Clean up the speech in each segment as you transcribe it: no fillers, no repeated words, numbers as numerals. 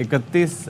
31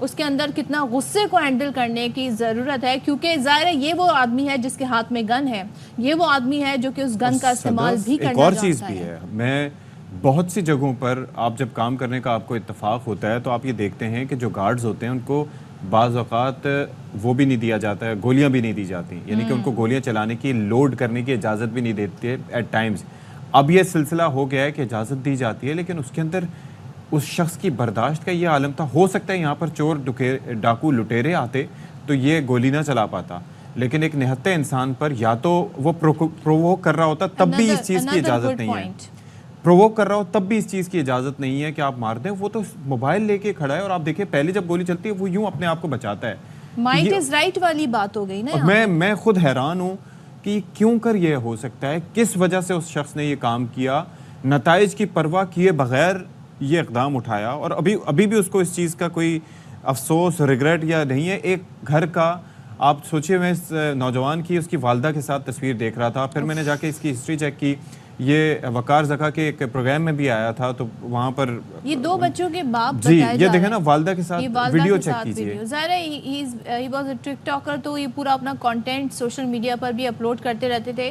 اس کے اندر کتنا غصے کو ہینڈل کرنے کی ضرورت ہے، کیونکہ ظاہر ہے یہ وہ آدمی ہے جس کے ہاتھ میں گن ہے، یہ وہ آدمی ہے جو کہ اس گن کا استعمال بھی کرنا ایک اور جانتا چیز بھی ہے، میں بہت سی جگہوں پر آپ جب کام کرنے کا آپ کو اتفاق ہوتا ہے تو آپ یہ دیکھتے ہیں کہ جو گارڈز ہوتے ہیں ان کو بعض اوقات وہ بھی نہیں دیا جاتا ہے، گولیاں بھی نہیں دی جاتی، یعنی کہ ان کو گولیاں چلانے کی، لوڈ کرنے کی اجازت بھی نہیں دیتے ایٹ ٹائمز۔ اب یہ سلسلہ ہو گیا ہے کہ اجازت دی جاتی ہے، لیکن اس کے اندر اس شخص کی برداشت کا یہ عالم تھا، ہو سکتا ہے یہاں پر چور ڈاکو لٹیرے آتے تو یہ گولی نہ چلا پاتا، لیکن ایک نہتے انسان پر یا تو وہ پروووک کر رہا ہوتا تب بھی اس چیز کی اجازت نہیں ہے، پروووک کر رہا ہو تب بھی اس چیز کی اجازت نہیں ہے کہ آپ مار دیں۔ وہ تو موبائل لے کے کھڑا ہے اور آپ دیکھیں پہلے جب گولی چلتی ہے وہ یوں اپنے آپ کو بچاتا ہے۔ مائٹ از رائٹ والی بات ہو گئی نا، میں خود حیران ہوں کہ کیوں کر یہ ہو سکتا ہے، کس وجہ سے اس شخص نے یہ کام کیا، نتائج کی پرواہ کیے بغیر یہ اقدام اٹھایا، اور ابھی بھی اس کو اس چیز کا کوئی افسوس ریگریٹ یا نہیں ہے۔ ایک گھر کا آپ سوچئے، میں اس نوجوان کی اس کی والدہ کے ساتھ تصویر دیکھ رہا تھا، پھر میں نے جا کے اس کی ہسٹری چیک کی، یہ وقار زکا کے ایک پروگرام میں بھی آیا تھا تو وہاں پر یہ 2 بچوں کے باپ جی بتائے یہ دیکھیں نا، والدہ کے ساتھ ویڈیو چیک کیجئے، ظاہر ہے he was a tick talker, تو یہ پورا اپنا کانٹینٹ سوشل میڈیا پر بھی اپلوڈ کرتے رہتے تھے۔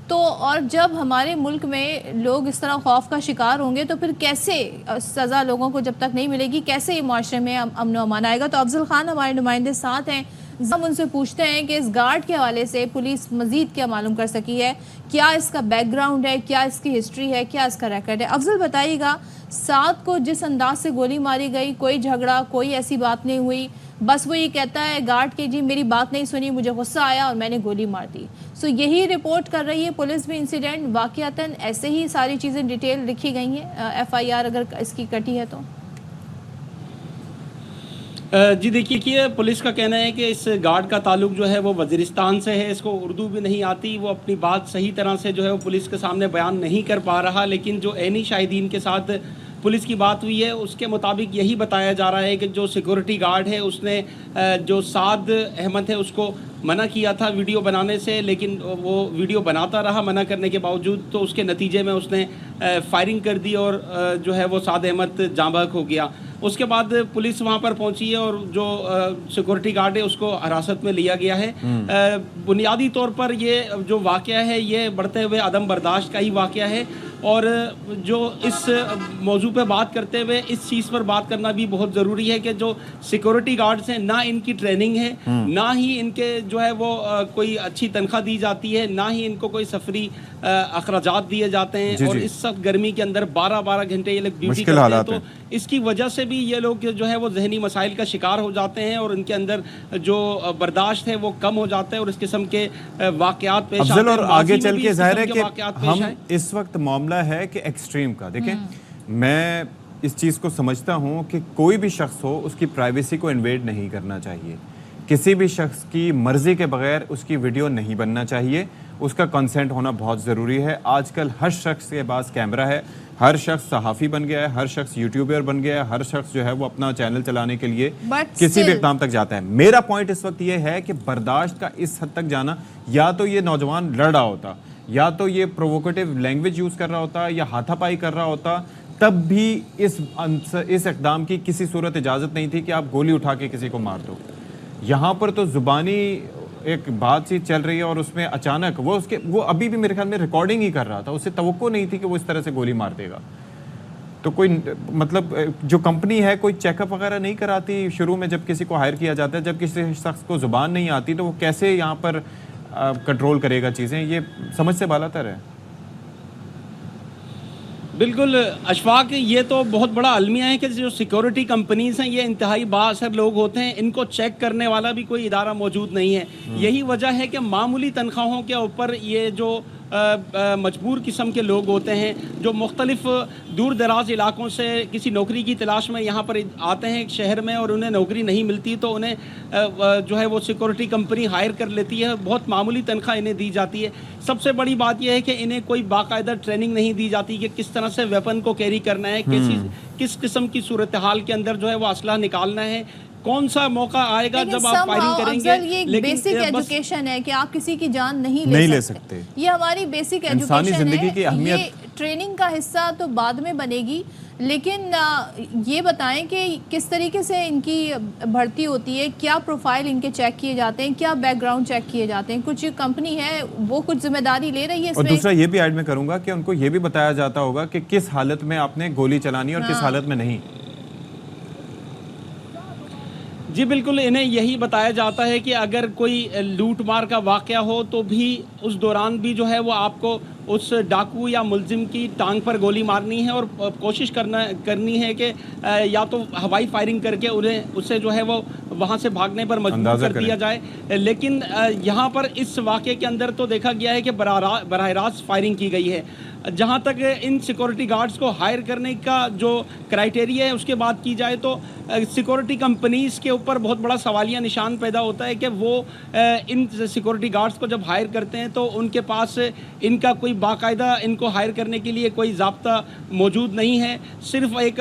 تو اور جب ہمارے ملک میں لوگ اس طرح خوف کا شکار ہوں گے تو پھر کیسے سزا لوگوں کو جب تک نہیں ملے گی، کیسے یہ معاشرے میں امن و امان آئے گا؟ تو افضل خان ہمارے نمائندے ساتھ ہیں، ہم ان سے پوچھتے ہیں کہ اس گارڈ کے حوالے سے پولیس مزید کیا معلوم کر سکی ہے، کیا اس کا بیک گراؤنڈ ہے، کیا اس کی ہسٹری ہے، کیا اس کا ریکارڈ ہے۔ افضل بتائیے گا، 7 کو جس انداز سے گولی ماری گئی، کوئی جھگڑا، کوئی ایسی بات نہیں ہوئی، بس وہ یہ کہتا ہے گارڈ کہ جی میری بات نہیں سنی، مجھے غصہ آیا اور میں نے گولی مار دی۔ سو یہی رپورٹ کر رہی ہے پولیس بھی، انسیڈنٹ واقعتاً ایسے ہی ساری چیزیں ڈیٹیل لکھی گئی ہیں، ایف آئی آر اگر اس کی کٹی ہے تو؟ جی دیکھیے، پولیس کا کہنا ہے کہ اس گارڈ کا تعلق جو ہے وہ وزیرستان سے ہے، اس کو اردو بھی نہیں آتی، وہ اپنی بات صحیح طرح سے جو ہے وہ پولیس کے سامنے بیان نہیں کر پا رہا، لیکن جو عینی شاہدین کے ساتھ پولیس کی بات ہوئی ہے اس کے مطابق یہی بتایا جا رہا ہے کہ جو سیکورٹی گارڈ ہے اس نے جو سعد احمد ہے اس کو منع کیا تھا ویڈیو بنانے سے، لیکن وہ ویڈیو بناتا رہا منع کرنے کے باوجود، تو اس کے نتیجے میں اس نے فائرنگ کر دی اور جو ہے وہ سعد احمد جاں بحق ہو گیا۔ اس کے بعد پولیس وہاں پر پہنچی ہے اور جو سیکورٹی گارڈ ہے اس کو حراست میں لیا گیا ہے۔ بنیادی طور پر یہ جو واقعہ ہے یہ بڑھتے ہوئے عدم برداشت کا ہی واقعہ ہے، اور جو اس موضوع پہ بات کرتے ہوئے اس چیز پر بات کرنا بھی بہت ضروری ہے کہ جو سیکورٹی گارڈز ہیں، نہ ان کی ٹریننگ ہے، نہ ہی ان کے جو ہے وہ کوئی اچھی تنخواہ دی جاتی ہے، نہ ہی ان کو کوئی سفری اخراجات دیے جاتے ہیں، اور اس سخت گرمی کے اندر 12 گھنٹے یہ لوگ ڈیوٹی کرتے ہیں، تو اس کی وجہ سے بھی یہ لوگ جو ہے وہ ذہنی مسائل کا شکار ہو جاتے ہیں، اور ان کے اندر جو برداشت ہے وہ کم ہو جاتا ہے، اور اس قسم کے واقعات پیش آتے ہیں۔ اور آگے چل کے ظاہر ہے کہ ہم اس وقت معاملہ ہے کہ ایکسٹریم کا، دیکھیں میں اس چیز کو سمجھتا ہوں کہ کوئی بھی شخص ہو اس کی پرائیویسی کو انویڈ نہیں کرنا چاہیے، کسی بھی شخص کی مرضی کے بغیر اس کی ویڈیو نہیں بننا چاہیے، اس کا کنسنٹ ہونا بہت ضروری ہے۔ آج کل ہر شخص کے پاس کیمرہ ہے، ہر شخص صحافی بن گیا ہے، ہر شخص یوٹیوبر بن گیا ہے، ہر شخص جو ہے وہ اپنا چینل چلانے کے لیے کسی بھی اقدام تک جاتا ہے۔ میرا پوائنٹ اس وقت یہ ہے کہ برداشت کا اس حد تک جانا، یا تو یہ نوجوان لڑ رہا ہوتا، یا تو یہ پرووکیٹو لینگویج یوز کر رہا ہوتا، یا ہاتھا پائی کر رہا ہوتا، تب بھی اس اقدام کی کسی صورت اجازت نہیں تھی کہ آپ گولی اٹھا کے کسی کو مار دو۔ یہاں پر تو زبانی ایک بات چیت چل رہی ہے، اور اس میں اچانک وہ ابھی بھی میرے خیال میں ریکارڈنگ ہی کر رہا تھا، اسے توقع نہیں تھی کہ وہ اس طرح سے گولی مار دے گا۔ تو کوئی مطلب جو کمپنی ہے کوئی چیک اپ وغیرہ نہیں کراتی شروع میں جب کسی کو ہائر کیا جاتا ہے، جب کسی شخص کو زبان نہیں آتی تو وہ کیسے یہاں پر کنٹرول کرے گا چیزیں؟ یہ سمجھ سے بالا تر ہے۔ بالکل اشفاق، یہ تو بہت بڑا المیہ ہے کہ جو سیکورٹی کمپنیز ہیں یہ انتہائی بااثر لوگ ہوتے ہیں، ان کو چیک کرنے والا بھی کوئی ادارہ موجود نہیں ہے۔ یہی وجہ ہے کہ معمولی تنخواہوں کے اوپر یہ جو مجبور قسم کے لوگ ہوتے ہیں جو مختلف دور دراز علاقوں سے کسی نوکری کی تلاش میں یہاں پر آتے ہیں شہر میں، اور انہیں نوکری نہیں ملتی تو انہیں جو ہے وہ سیکورٹی کمپنی ہائر کر لیتی ہے، بہت معمولی تنخواہ انہیں دی جاتی ہے۔ سب سے بڑی بات یہ ہے کہ انہیں کوئی باقاعدہ ٹریننگ نہیں دی جاتی کہ کس طرح سے ویپن کو کیری کرنا ہے، کس قسم کی صورتحال کے اندر جو ہے وہ اسلحہ نکالنا ہے، کون سا موقع آئے گا جب آپ فائرنگ کریں گے۔ یہ ایک بیسک ایجوکیشن ہے کہ آپ کسی کی جان نہیں لے سکتے، یہ ہماری بیسک ایجوکیشن ہے۔ یہ ٹریننگ کا حصہ تو بعد میں بنے گی، لیکن یہ بتائیں کہ کس طریقے سے ان کی بھرتی ہوتی ہے, کیا پروفائل ان کے چیک کیے جاتے ہیں, کیا بیک گراؤنڈ چیک کیے جاتے ہیں, کچھ کمپنی ہے وہ کچھ ذمہ داری لے رہی ہے اس اور میں؟ دوسرا یہ بھی ایڈ میں کروں گا کہ ان کو یہ بھی بتایا جاتا ہوگا کہ کس حالت میں آپ نے گولی چلانی اور کس حالت میں نہیں. جی بالکل, انہیں یہی بتایا جاتا ہے کہ اگر کوئی لوٹ مار کا واقعہ ہو تو بھی اس دوران بھی جو ہے وہ آپ کو اس ڈاکو یا ملزم کی ٹانگ پر گولی مارنی ہے اور کوشش کرنی ہے کہ یا تو ہوائی فائرنگ کر کے انہیں اسے جو ہے وہ وہاں سے بھاگنے پر مجبور کر دیا جائے. لیکن یہاں پر اس واقعے کے اندر تو دیکھا گیا ہے کہ براہ راست فائرنگ کی گئی ہے. جہاں تک ان سیکورٹی گارڈز کو ہائر کرنے کا جو کرائٹیریا ہے اس کے بات کی جائے تو سیکورٹی کمپنیز کے اوپر بہت بڑا سوالیہ نشان پیدا ہوتا ہے کہ وہ ان سیکورٹی گارڈز کو جب ہائر کرتے ہیں تو ان کے پاس ان کا کوئی باقاعدہ ان کو ہائر کرنے کے لیے کوئی ضابطہ موجود نہیں ہے. صرف ایک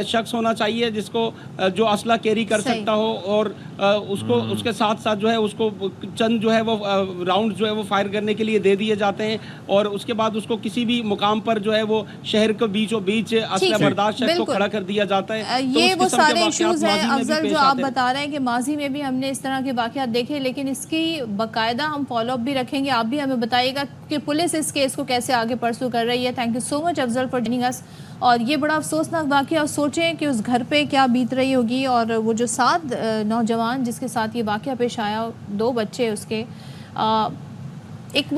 شخص ہونا چاہیے جس کو جو اسلحہ کیری کر سکتا ہو اور اس کے ساتھ ساتھ جو ہے اس کو چند جو ہے وہ راؤنڈ جو ہے وہ فائر کرنے کے لیے دے دیے جاتے ہیں اور اس کے بعد اس کو کسی بھی مقام پر جو ہے وہ شہر کے بیچوں بیچ اسلحہ بردار شخص کو کھڑا کر دیا جاتا ہے. یہ وہ سارے ایشوز ہیں افضل جو آپ بتا رہے ہیں کہ ماضی میں بھی ہم نے اس طرح کے واقعات دیکھے, لیکن اس کی باقاعدہ ہم فالو اپ بھی رکھیں گے. آپ بھی ہمیں بتائیے گا کہ پولیس اس کیس کو کیسے آگے پرسو کر رہی ہے. Thank you so much Afzal for joining us. اور یہ بڑا افسوسناک واقعہ, اور سوچیں کہ اس گھر پہ کیا بیت رہی ہوگی, اور وہ جو 7 نوجوان جس کے ساتھ یہ واقعہ پیش آیا, 2 بچے اس کے, ایک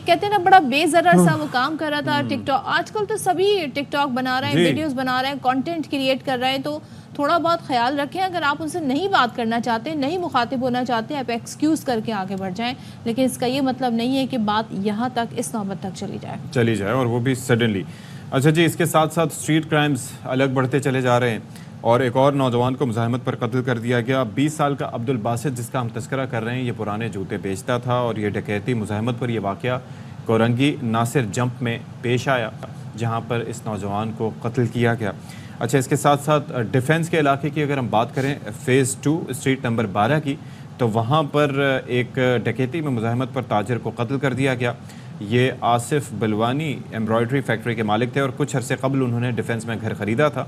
کہتے ہیں نا بڑا بے ضرر سا وہ کام کر رہا تھا. ٹک ٹاک آج کل تو سبھی ٹک ٹاک بنا رہے ہیں, ویڈیوز بنا رہے ہیں, کانٹینٹ کریٹ کر رہے ہیں, تو تھوڑا بہت خیال رکھیں. اگر آپ ان سے نہیں بات کرنا چاہتے, نہیں مخاطب ہونا چاہتے, آپ ایکسکیوز کر کے آگے بڑھ جائیں, لیکن اس کا یہ مطلب نہیں ہے کہ بات یہاں تک اس نوبت تک چلی جائے اور وہ بھی سڈنلی. اچھا جی, اس کے ساتھ ساتھ اسٹریٹ کرائمز الگ بڑھتے چلے جا رہے ہیں اور ایک اور نوجوان کو مزاحمت پر قتل کر دیا گیا. 20 سال کا عبد الباسط جس کا ہم تذکرہ کر رہے ہیں, یہ پرانے جوتے بیچتا تھا اور یہ ڈکیتی مزاحمت پر یہ واقعہ کورنگی ناصر جمپ میں پیش آیا جہاں پر اس نوجوان کو قتل کیا گیا. اچھا, اس کے ساتھ ساتھ ڈیفنس کے علاقے کی اگر ہم بات کریں فیز 2 اسٹریٹ نمبر 12 کی, تو وہاں پر ایک ڈکیتی میں مزاحمت پر تاجر کو قتل کر دیا گیا. یہ آصف بلوانی ایمبرائڈری فیکٹری کے مالک تھے اور کچھ عرصے قبل انہوں نے ڈیفنس میں گھر خریدا تھا.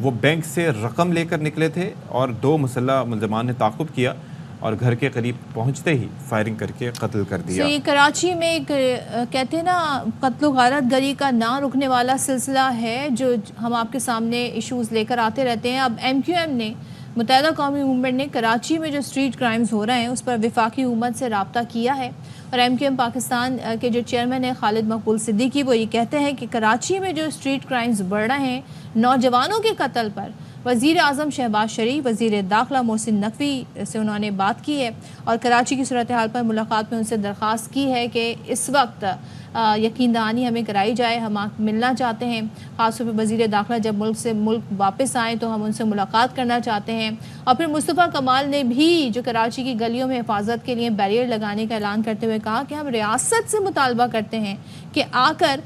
وہ بینک سے رقم لے کر نکلے تھے اور 2 مسلح ملزمان نے تعاقب کیا اور گھر کے قریب پہنچتے ہی فائرنگ کر کے قتل کر دیا. یہ کراچی میں ایک کہتے ہیں نا قتل و غارت گری کا نہ رکنے والا سلسلہ ہے جو ہم آپ کے سامنے ایشوز لے کر آتے رہتے ہیں. اب MQM نے, متحدہ قومی موومنٹ نے کراچی میں جو اسٹریٹ کرائمز ہو رہے ہیں اس پر وفاقی حکومت سے رابطہ کیا ہے, اور MQM پاکستان کے جو چیئرمین ہیں خالد مقبول صدیقی, وہ یہ کہتے ہیں کہ کراچی میں جو اسٹریٹ کرائمز بڑھ رہے ہیں نوجوانوں کے قتل پر, وزیر اعظم شہباز شریف, وزیر داخلہ محسن نقوی سے انہوں نے بات کی ہے اور کراچی کی صورتحال پر ملاقات میں ان سے درخواست کی ہے کہ اس وقت یقین دہانی ہمیں کرائی جائے. ہم ملنا چاہتے ہیں, خاص طور پہ وزیر داخلہ جب ملک واپس آئیں تو ہم ان سے ملاقات کرنا چاہتے ہیں. اور پھر مصطفیٰ کمال نے بھی جو کراچی کی گلیوں میں حفاظت کے لیے بیریئر لگانے کا اعلان کرتے ہوئے کہا کہ ہم ریاست سے مطالبہ کرتے ہیں کہ آ کر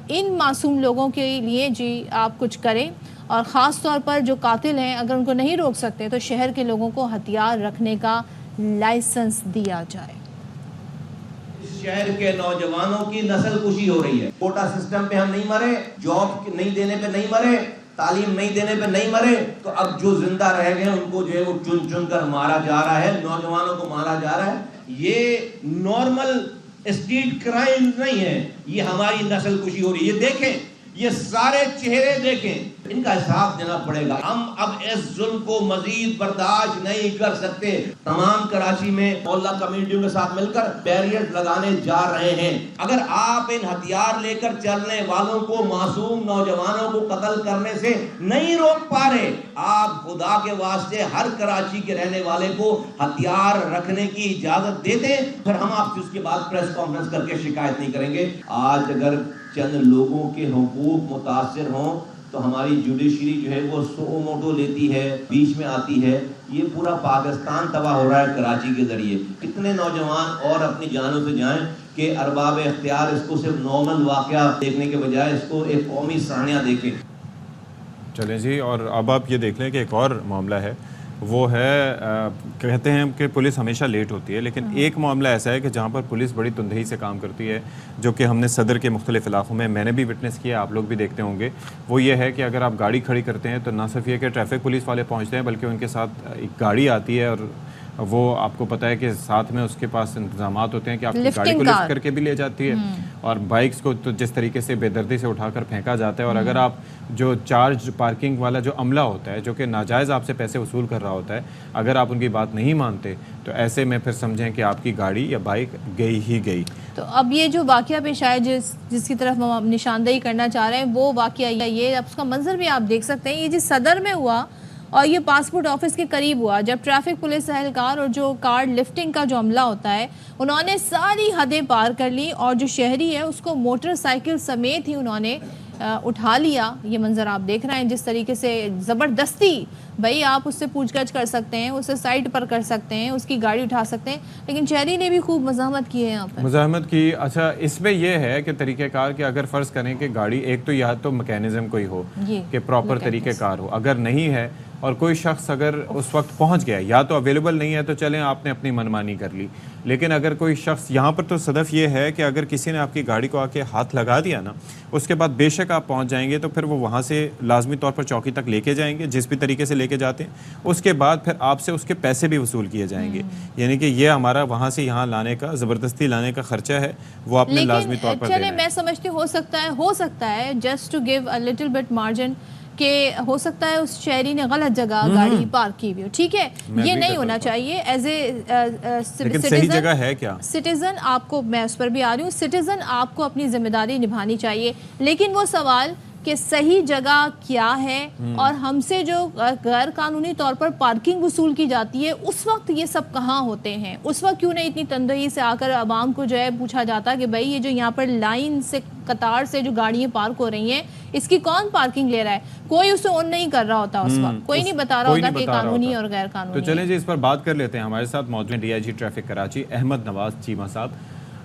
ان معصوم لوگوں کے لیے جی آپ کچھ کریں, اور خاص طور پر جو قاتل ہیں اگر ان کو نہیں روک سکتے تو شہر کے لوگوں کو ہتھیار رکھنے کا لائسنس دیا جائے. اس شہر کے نوجوانوں کی نسل کشی ہو رہی ہے. کوٹا سسٹم پہ ہم نہیں مرے, جاب نہیں دینے پہ نہیں مرے, تعلیم نہیں دینے پہ نہیں مرے, تو اب جو زندہ رہ گئے ان کو جو ہے وہ چن چن کر مارا جا رہا ہے, نوجوانوں کو مارا جا رہا ہے. یہ نارمل اسٹریٹ کرائم نہیں ہے, یہ ہماری نسل کشی ہو رہی ہے. یہ دیکھیں, یہ سارے چہرے دیکھیں, ان کا حساب دینا پڑے گا. ہم اب اس ظلم کو مزید برداشت نہیں کر سکتے. تمام کراچی میں محلہ کمیونٹیوں کے ساتھ مل کر بیریئر لگانے جا رہے ہیں. اگر آپ ان ہتھیار لے کر چلنے والوں کو, معصوم نوجوانوں کو قتل کرنے سے نہیں روک پا رہے, آپ خدا کے واسطے ہر کراچی کے رہنے والے کو ہتھیار رکھنے کی اجازت دیتے, پھر ہم آپ سے اس کے بعد پریس کانفرنس کر کے شکایت نہیں کریں گے. آج اگر چند لوگوں کے حقوق متاثر ہوں تو ہماری جوڈیشری جو ہے وہ سو موٹو لیتی ہے, بیچ میں آتی ہے. یہ پورا پاکستان تباہ ہو رہا ہے کراچی کے ذریعے. کتنے نوجوان اور اپنی جانوں سے جائیں کہ ارباب اختیار اس کو صرف نارمل واقعہ دیکھنے کے بجائے اس کو ایک قومی سرانیہ دیکھیں. چلیں جی, اور اب آپ یہ دیکھ لیں کہ ایک اور معاملہ ہے وہ ہے کہتے ہیں کہ پولیس ہمیشہ لیٹ ہوتی ہے، لیکن ایک معاملہ ایسا ہے کہ جہاں پر پولیس بڑی تندہی سے کام کرتی ہے، جو کہ ہم نے صدر کے مختلف علاقوں میں نے بھی وٹنس کیا، آپ لوگ بھی دیکھتے ہوں گے، وہ یہ ہے کہ اگر آپ گاڑی کھڑی کرتے ہیں تو نہ صرف یہ کہ ٹریفک پولیس والے پہنچتے ہیں، بلکہ ان کے ساتھ ایک گاڑی آتی ہے، اور وہ آپ کو پتہ ہے کہ ساتھ میں اس کے پاس انتظامات ہوتے ہیں کہ آپ کی گاڑی کو لفٹ کر کے بھی لے جاتی ہے، اور بائکس کو تو جس طریقے سے بے دردی سے اٹھا کر پھینکا جاتا ہے، اور اگر آپ جو چارج پارکنگ والا جو عملہ ہوتا ہے جو کہ ناجائز آپ سے پیسے وصول کر رہا ہوتا ہے، اگر آپ ان کی بات نہیں مانتے تو ایسے میں پھر سمجھیں کہ آپ کی گاڑی یا بائک گئی ہی گئی۔ تو اب یہ جو واقعہ پیش آیا جس کی طرف ہم نشاندہی کرنا چاہ رہے ہیں، وہ واقعہ یہ اب اس کا منظر بھی آپ دیکھ سکتے ہیں، یہ جس صدر میں ہوا اور یہ پاسپورٹ آفس کے قریب ہوا، جب ٹریفک پولیس اہلکار اور جو کارڈ لفٹنگ کا جو عملہ ہوتا ہے انہوں نے ساری حدیں پار کر لی، اور جو شہری ہے اس کو موٹر سائیکل سمیت ہی انہوں نے اٹھا لیا۔ یہ منظر آپ دیکھ رہے ہیں جس طریقے سے زبردستی، بھائی آپ اس سے پوچھ گچھ کر سکتے ہیں، اسے سائڈ پر کر سکتے ہیں، اس کی گاڑی اٹھا سکتے ہیں، لیکن شہری نے بھی خوب مزاحمت کی ہے یہاں پر، مزاحمت کی۔ اچھا، اس میں یہ ہے کہ طریقہ کار کہ اگر فرض کریں کہ گاڑی ایک تو یا تو میکینزم کوئی ہو کہ پراپر طریقہ کار ہو، اگر نہیں ہے اور کوئی شخص اگر اس وقت پہنچ گیا، یا تو اویلیبل نہیں ہے تو چلیں آپ نے اپنی منمانی کر لی، لیکن اگر کوئی شخص یہاں پر تو صدف یہ ہے کہ اگر کسی نے آپ کی گاڑی کو آ کے ہاتھ لگا دیا نا، اس کے بعد بے شک آپ پہنچ جائیں گے تو پھر وہ وہاں سے لازمی طور پر چوکی تک لے کے جائیں گے، جس بھی طریقے سے لے کے جاتے ہیں، اس کے بعد پھر آپ سے اس کے پیسے بھی وصول کیے جائیں گے، یعنی کہ یہ ہمارا وہاں سے یہاں لانے کا، زبردستی لانے کا خرچہ ہے، وہ آپ نے لازمی طور پر دینا ہے۔ میں سمجھتی ہو سکتا ہے just to give a little bit margin کہ ہو سکتا ہے اس شہری نے غلط جگہ گاڑی پارک کی بھی ہو، ٹھیک ہے، یہ نہیں ہونا چاہیے۔ ایز اے صحیح جگہ ہے کیا سٹیزن آپ کو، میں اس پر بھی آ رہی ہوں، سٹیزن آپ کو اپنی ذمہ داری نبھانی چاہیے، لیکن وہ سوال کہ صحیح جگہ کیا ہے، اور ہم سے جو غیر قانونی طور پر پارکنگ وصول کی جاتی ہے اس وقت یہ سب کہاں ہوتے ہیں؟ اس وقت کیوں نہیں اتنی تندہی سے آ کر عوام کو جو ہے پوچھا جاتا کہ بھائی یہ جو یہاں پر لائن سے قطار سے جو گاڑیاں پارک ہو رہی ہیں اس کی کون پارکنگ لے رہا ہے؟ کوئی اسے اون نہیں کر رہا ہوتا اس وقت، کوئی نہیں بتا رہا ہوتا کہ قانونی اور غیر قانونی۔ تو چلیں جی اس پر بات کر لیتے ہیں۔ ہمارے ساتھ موجود ہیں D I G traffic Karachi Ahmed Nawaz Cheema sahab.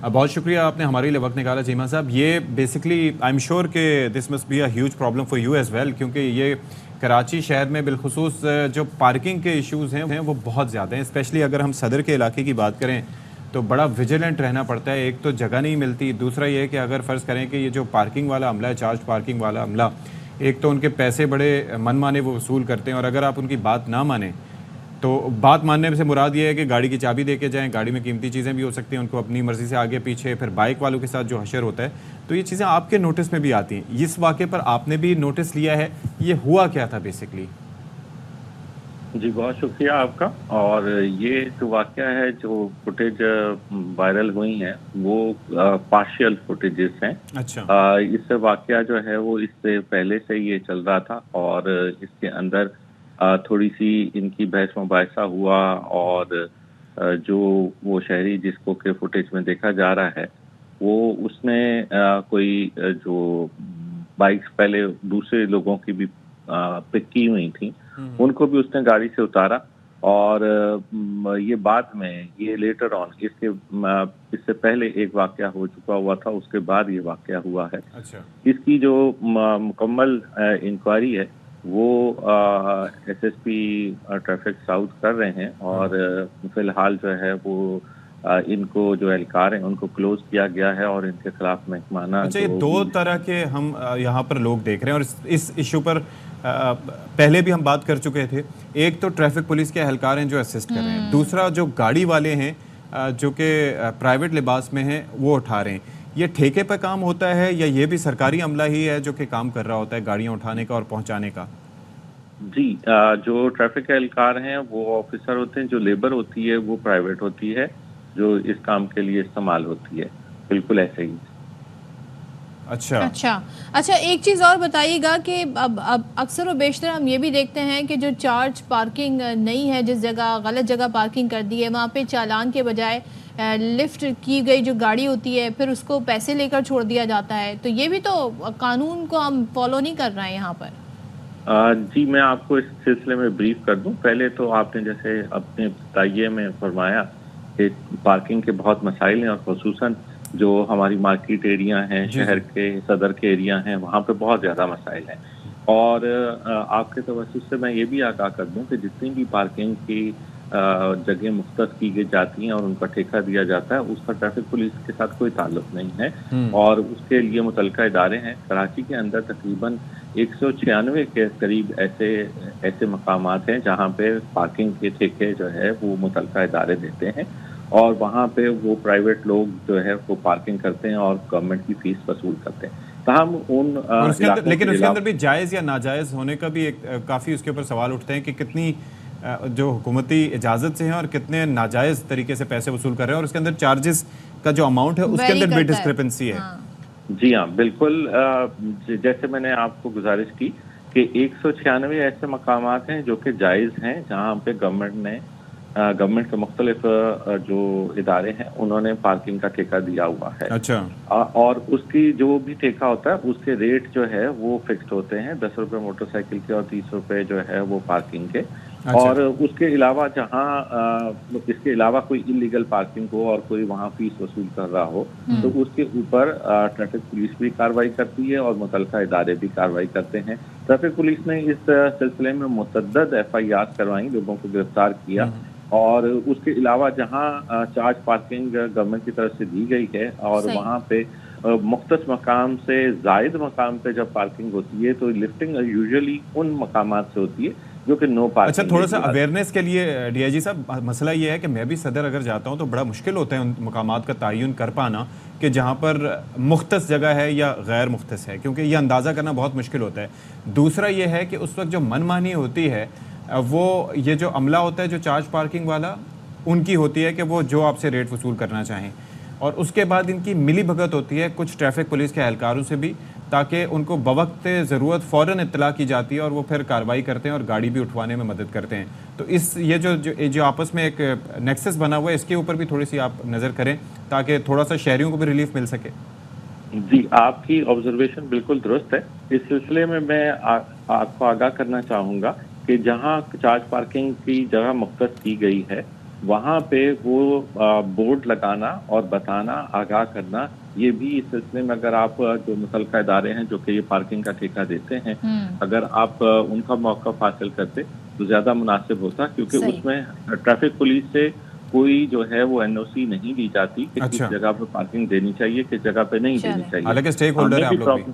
بہت شکریہ آپ نے ہمارے لیے وقت نکالا چیمہ صاحب۔ یہ بیسکلی آئی ایم شیور کہ this must be a huge problem for you as well, کیونکہ یہ کراچی شہر میں بالخصوص جو پارکنگ کے ایشوز ہیں وہ بہت زیادہ ہیں، اسپیشلی اگر ہم صدر کے علاقے کی بات کریں تو بڑا ویجیلنٹ رہنا پڑتا ہے۔ ایک تو جگہ نہیں ملتی، دوسرا یہ کہ اگر فرض کریں کہ یہ جو پارکنگ والا عملہ ہے، چارج پارکنگ والا عملہ، ایک تو ان کے پیسے بڑے من مانے وہ وصول کرتے ہیں، اور اگر آپ ان کی بات نہ مانیں تو بات ماننے سے مراد یہ ہے کہ گاڑی کی چابی دے کے جائیں، گاڑی میں قیمتی چیزیں بھی ہو سکتی ہیں، ان کو اپنی مرضی سے آگے پیچھے، پھر بائک والوں کے ساتھ جو حشر ہوتا ہے، تو یہ چیزیں آپ کے نوٹس میں بھی آتی ہیں۔ اس واقعے پر آپ نے بھی نوٹس لیا ہے، یہ ہوا کیا تھا بیسکلی؟ جی بہت شکریہ آپ کا۔ اور یہ جو واقعہ ہے، جو فوٹیج وائرل ہوئی ہیں وہ پارشل فوٹیجز ہیں۔ اچھا، اس واقعہ جو ہے وہ اس سے پہلے سے یہ چل رہا تھا، اور اس کے اندر تھوڑی سی ان کی بحث مباحثہ ہوا، اور جو وہ شہری جس کو کہ فوٹیج میں دیکھا جا رہا ہے وہ اس نے کوئی جو بائکس پہلے دوسرے لوگوں کی بھی پک کی ہوئی تھیں، ان کو بھی اس نے گاڑی سے اتارا، اور یہ بعد میں یہ لیٹر آن اس سے پہلے ایک واقعہ ہو چکا ہوا تھا، اس کے بعد یہ واقعہ ہوا ہے۔ اس کی جو مکمل انکوائری ہے وہ S S P traffic south کر رہے ہیں، اور فی الحال جو ہے وہ ان کو جو اہلکار ہیں ان کو کلوز کیا گیا ہے، اور ان کے خلاف محکمانہ۔ اچھا، یہ دو طرح کے ہم یہاں پر لوگ دیکھ رہے ہیں، اور اس ایشو پر پہلے بھی ہم بات کر چکے تھے۔ ایک تو ٹریفک پولیس کے اہلکار ہیں جو اسسٹ کر رہے ہیں، دوسرا جو گاڑی والے ہیں جو کہ پرائیویٹ لباس میں ہیں وہ اٹھا رہے ہیں۔ یہ ٹھیکے پہ کام ہوتا ہے یا یہ بھی سرکاری عملہ ہی ہے جو کہ کام کر رہا ہوتا ہے گاڑیاں اٹھانے کا اور پہنچانے کا؟ جی، جو ٹریفک اہلکار ہیں وہ آفیسر ہوتے ہیں، جو لیبر ہوتی ہے وہ پرائیویٹ ہوتی ہے جو اس کام کے لیے استعمال ہوتی ہے، بالکل ایسے ہی۔ اچھا، ایک چیز اور بتائیے گا کہ اب اکثر و بیشتر ہم یہ بھی دیکھتے ہیں کہ جو چارج پارکنگ نہیں ہے، جس جگہ غلط جگہ پارکنگ کر دی ہے وہاں پہ چالان کے بجائے لفٹ کی گئی جو گاڑی ہوتی ہے پھر اس کو پیسے لے کر چھوڑ دیا جاتا ہے، تو یہ بھی تو قانون کو ہم فالو نہیں کر رہے ہیں یہاں پر۔ جی، میں آپ کو اس سلسلے میں بریف کر دوں۔ پہلے تو آپ نے جیسے اپنے بتائیے میں فرمایا کہ پارکنگ کے بہت مسائل ہیں، اور خصوصاً جو ہماری مارکیٹ ایریا ہیں، شہر کے صدر کے ایریا ہیں، وہاں پہ بہت زیادہ مسائل ہیں۔ اور آپ کے توسط سے میں یہ بھی آگاہ کر دوں کہ جتنی بھی پارکنگ کی جگہ مختص کی گئی جاتی ہیں اور ان کا ٹھیکہ دیا جاتا ہے اس کا ٹریفک پولیس کے ساتھ کوئی تعلق نہیں ہے، اور اس کے لیے متعلقہ ادارے ہیں۔ کراچی کے اندر تقریباً 196 کے قریب ایسے مقامات ہیں جہاں پہ پارکنگ کے ٹھیکے جو ہے وہ متعلقہ ادارے دیتے ہیں، اور وہاں پہ وہ پرائیویٹ لوگ جو ہے وہ پارکنگ کرتے ہیں اور گورنمنٹ کی فیس وصول کرتے ہیں۔ تاہم لیکن اس کے اندر بھی جائز یا ناجائز ہونے کا بھی ایک کافی اس کے اوپر سوال اٹھتے ہیں کہ کتنی جو حکومتی اجازت سے ہیں اور کتنے ناجائز طریقے سے پیسے وصول کر رہے ہیں، اور اس کے اندر چارجز کا جو اماؤنٹ ہے اس کے اندر بھی ڈسکرپنسی ہے۔ جی ہاں بالکل، جیسے میں نے آپ کو گزارش کی کہ 196 ایسے مقامات ہیں جو کہ جائز ہیں، جہاں پہ گورنمنٹ کے مختلف جو ادارے ہیں انہوں نے پارکنگ کا ٹھیکہ دیا ہوا ہے۔ اچھا، اور اس کی جو بھی ٹھیکہ ہوتا ہے اس کے ریٹ جو ہے وہ فکسڈ ہوتے ہیں، 10 روپے موٹر سائیکل کے اور 30 روپے جو ہے وہ پارکنگ کے۔ اور اس کے علاوہ جہاں اس کے علاوہ کوئی انلیگل پارکنگ ہو اور کوئی وہاں فیس وصول کر رہا ہو تو اس کے اوپر ٹریفک پولیس بھی کارروائی کرتی ہے اور متعلقہ ادارے بھی کارروائی کرتے ہیں۔ ٹریفک پولیس نے اس سلسلے میں متعدد FIR کروائیں، لوگوں کو گرفتار کیا، اور اس کے علاوہ جہاں چارج پارکنگ گورنمنٹ کی طرف سے دی گئی ہے اور وہاں پہ مختص مقام سے زائد مقام پہ جب پارکنگ ہوتی ہے تو لفٹنگ یوزلی ان مقامات سے ہوتی ہے جو کہ نو پارکنگ۔ اچھا، تھوڑا سا اویئرنیس کے لیے ڈی آئی جی صاحب، مسئلہ یہ ہے کہ میں بھی صدر اگر جاتا ہوں تو بڑا مشکل ہوتا ہے ان مقامات کا تعین کر پانا کہ جہاں پر مختص جگہ ہے یا غیر مختص ہے، کیونکہ یہ اندازہ کرنا بہت مشکل ہوتا ہے۔ دوسرا یہ ہے کہ اس وقت جو من مانی ہوتی ہے وہ یہ جو عملہ ہوتا ہے جو چارج پارکنگ والا، ان کی ہوتی ہے کہ وہ جو آپ سے ریٹ وصول کرنا چاہیں، اور اس کے بعد ان کی ملی بھگت ہوتی ہے کچھ ٹریفک پولیس کے اہلکاروں سے بھی، تاکہ ان کو بوقت ضرورت فوراً اطلاع کی جاتی ہے اور وہ پھر کارروائی کرتے ہیں اور گاڑی بھی اٹھوانے میں مدد کرتے ہیں۔ تو یہ جو آپس میں ایک نیکسس بنا ہوا ہے، اس کے اوپر بھی تھوڑی سی آپ نظر کریں تاکہ تھوڑا سا شہریوں کو بھی ریلیف مل سکے۔ جی، آپ کی آبزرویشن بالکل درست ہے۔ اس سلسلے میں آپ کو آگاہ کرنا چاہوں گا کہ جہاں چارج پارکنگ کی جگہ مختص کی گئی ہے وہاں پہ وہ بورڈ لگانا اور بتانا، آگاہ کرنا، یہ بھی اس سلسلے میں اگر آپ جو متعلقہ ادارے ہیں جو کہ یہ پارکنگ کا ٹھیکہ دیتے ہیں اگر آپ ان کا موقف حاصل کرتے تو زیادہ مناسب ہوتا، کیونکہ اس میں ٹریفک پولیس سے کوئی جو ہے وہ NOC نہیں دی جاتی کہ کس جگہ پہ پارکنگ دینی چاہیے، کس جگہ پہ نہیں دینی چاہیے۔ حالانکہ اسٹیک ہولڈر ہیں آپ لوگ بھی۔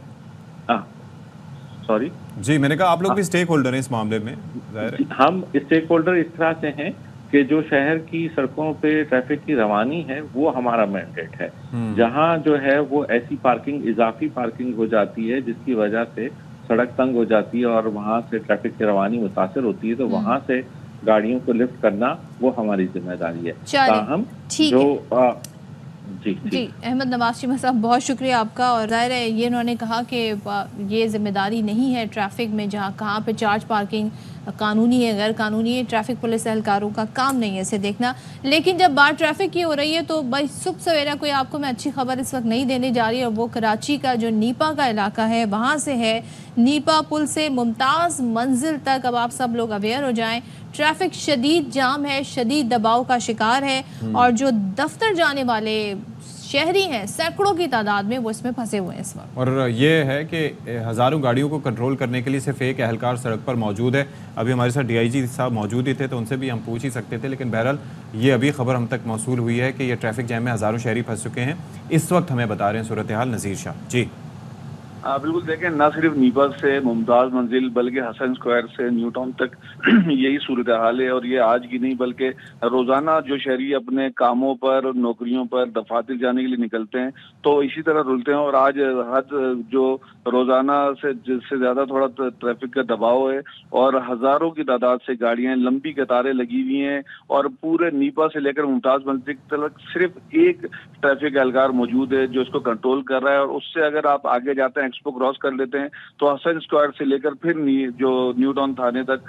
سوری جی، میں نے کہا آپ لوگ بھی اسٹیک ہولڈر ہیں اس معاملے میں۔ ہم اسٹیک ہولڈر اس طرح سے ہیں کہ جو شہر کی سڑکوں پہ ٹریفک کی روانی ہے وہ ہمارا مینڈیٹ ہے۔ جہاں جو ہے وہ ایسی پارکنگ، اضافی پارکنگ ہو جاتی ہے جس کی وجہ سے سڑک تنگ ہو جاتی ہے اور وہاں سے ٹریفک کی روانی متاثر ہوتی ہے، تو وہاں سے گاڑیوں کو لفٹ کرنا وہ ہماری ذمہ داری ہے۔ تاہم جو جی احمد نواز شیمہ صاحب، بہت شکریہ آپ کا۔ اور ظاہر ہے یہ انہوں نے کہا کہ یہ ذمہ داری نہیں ہے ٹریفک میں جہاں کہاں پہ چارج پارکنگ قانونی ہے غیر قانونی ہے، ٹریفک پولیس اہلکاروں کا کام نہیں ہے اسے دیکھنا۔ لیکن جب بات ٹریفک کی ہو رہی ہے تو بھائی صبح سویرا کوئی آپ کو میں اچھی خبر اس وقت نہیں دینے جا رہی، اور وہ کراچی کا جو نیپا کا علاقہ ہے وہاں سے ہے۔ نیپا پل سے ممتاز منزل تک اب آپ سب لوگ اویئر ہو جائیں، ٹریفک شدید جام ہے، شدید دباؤ کا شکار ہے، اور جو دفتر جانے والے شہری ہیں سینکڑوں کی تعداد میں وہ اس میں پھنسے ہوئے ہیں اس وقت۔ اور یہ ہے کہ ہزاروں گاڑیوں کو کنٹرول کرنے کے لیے صرف ایک اہلکار سڑک پر موجود ہے۔ ابھی ہمارے ساتھ DIG صاحب موجود ہی تھے تو ان سے بھی ہم پوچھ ہی سکتے تھے، لیکن بہرحال یہ ابھی خبر ہم تک موصول ہوئی ہے کہ یہ ٹریفک جیم میں ہزاروں شہری پھنس چکے ہیں۔ اس وقت ہمیں بتا رہے ہیں صورتحال نذیر شاہ جی۔ بالکل، دیکھیں نہ صرف نیپا سے ممتاز منزل بلکہ حسن اسکوائر سے نیو ٹاؤن تک یہی صورتحال ہے، اور یہ آج کی نہیں بلکہ روزانہ جو شہری اپنے کاموں پر، نوکریوں پر، دفاتر جانے کے لیے نکلتے ہیں تو اسی طرح رلتے ہیں، اور آج حد جو روزانہ سے جس سے زیادہ تھوڑا ٹریفک کا دباؤ ہے، اور ہزاروں کی تعداد سے گاڑیاں، لمبی قطاریں لگی ہوئی ہیں، اور پورے نیپا سے لے کر ممتاز منزل تک صرف ایک ٹریفک اہلکار موجود ہے جو اس کو کنٹرول کر رہا ہے، اور اس سے اگر آپ آگے جاتے ہیں ایکسپو کراس کر لیتے ہیں تو حسن اسکوائر سے لے کر پھر جو نیو ٹاؤن تھانے تک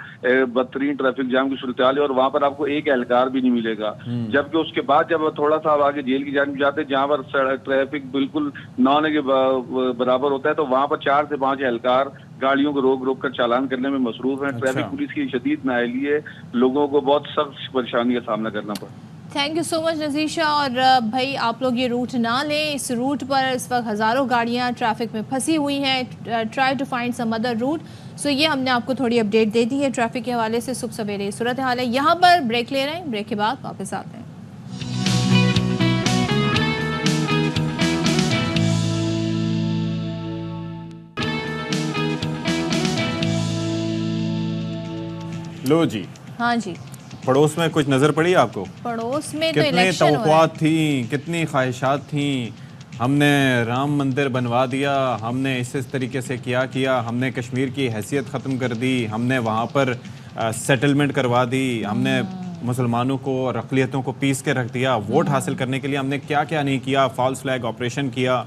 بدترین ٹریفک جام کی صورتحال ہے، اور وہاں پر آپ کو ایک اہلکار بھی نہیں ملے گا۔ جبکہ اس کے بعد جب تھوڑا سا آپ آگے جیل کی جانب جاتے ہیں جہاں پر ٹریفک بالکل نہ ہونے کے برابر ہوتا ہے تو وہاں پر 4 سے 5 اہلکار گاڑیوں کو روک روک کر چالان کرنے میں مصروف ہیں۔ ٹریفک پولیس کی شدید نااہلی ہے، لوگوں کو بہت سخت پریشانی کا سامنا کرنا پڑا۔ تھینک یو سو مچ نزیشہ. اور بھائی آپ لوگ یہ روٹ نہ لیں, اس روٹ پر اس وقت ہزاروں گاڑیاں ٹریفک میں پھنسی ہوئی ہیں. Try to find some other route. So یہ ہم نے آپ کو تھوڑی اپڈیٹ دے دی ہے ٹریفک کے حوالے سے. صبح سویرے یہ صورتحال ہے. یہاں پر بریک لے رہے ہیں, بریک کے بعد واپس آتے ہیں. لو جی, ہاں جی, پڑوس میں کچھ نظر پڑی آپ کو؟ پڑوس میں تو کتنے الیکشن ہو رہا ہے. توقعات تھیں, کتنی خواہشات تھیں. ہم نے رام مندر بنوا دیا, ہم نے اس طریقے سے کیا, ہم نے کشمیر کی حیثیت ختم کر دی, ہم نے وہاں پر سیٹلمنٹ کروا دی, ہم نے مسلمانوں کو اور اقلیتوں کو پیس کے رکھ دیا. ووٹ حاصل کرنے کے لیے ہم نے کیا کیا نہیں کیا. فالس فلیگ آپریشن کیا,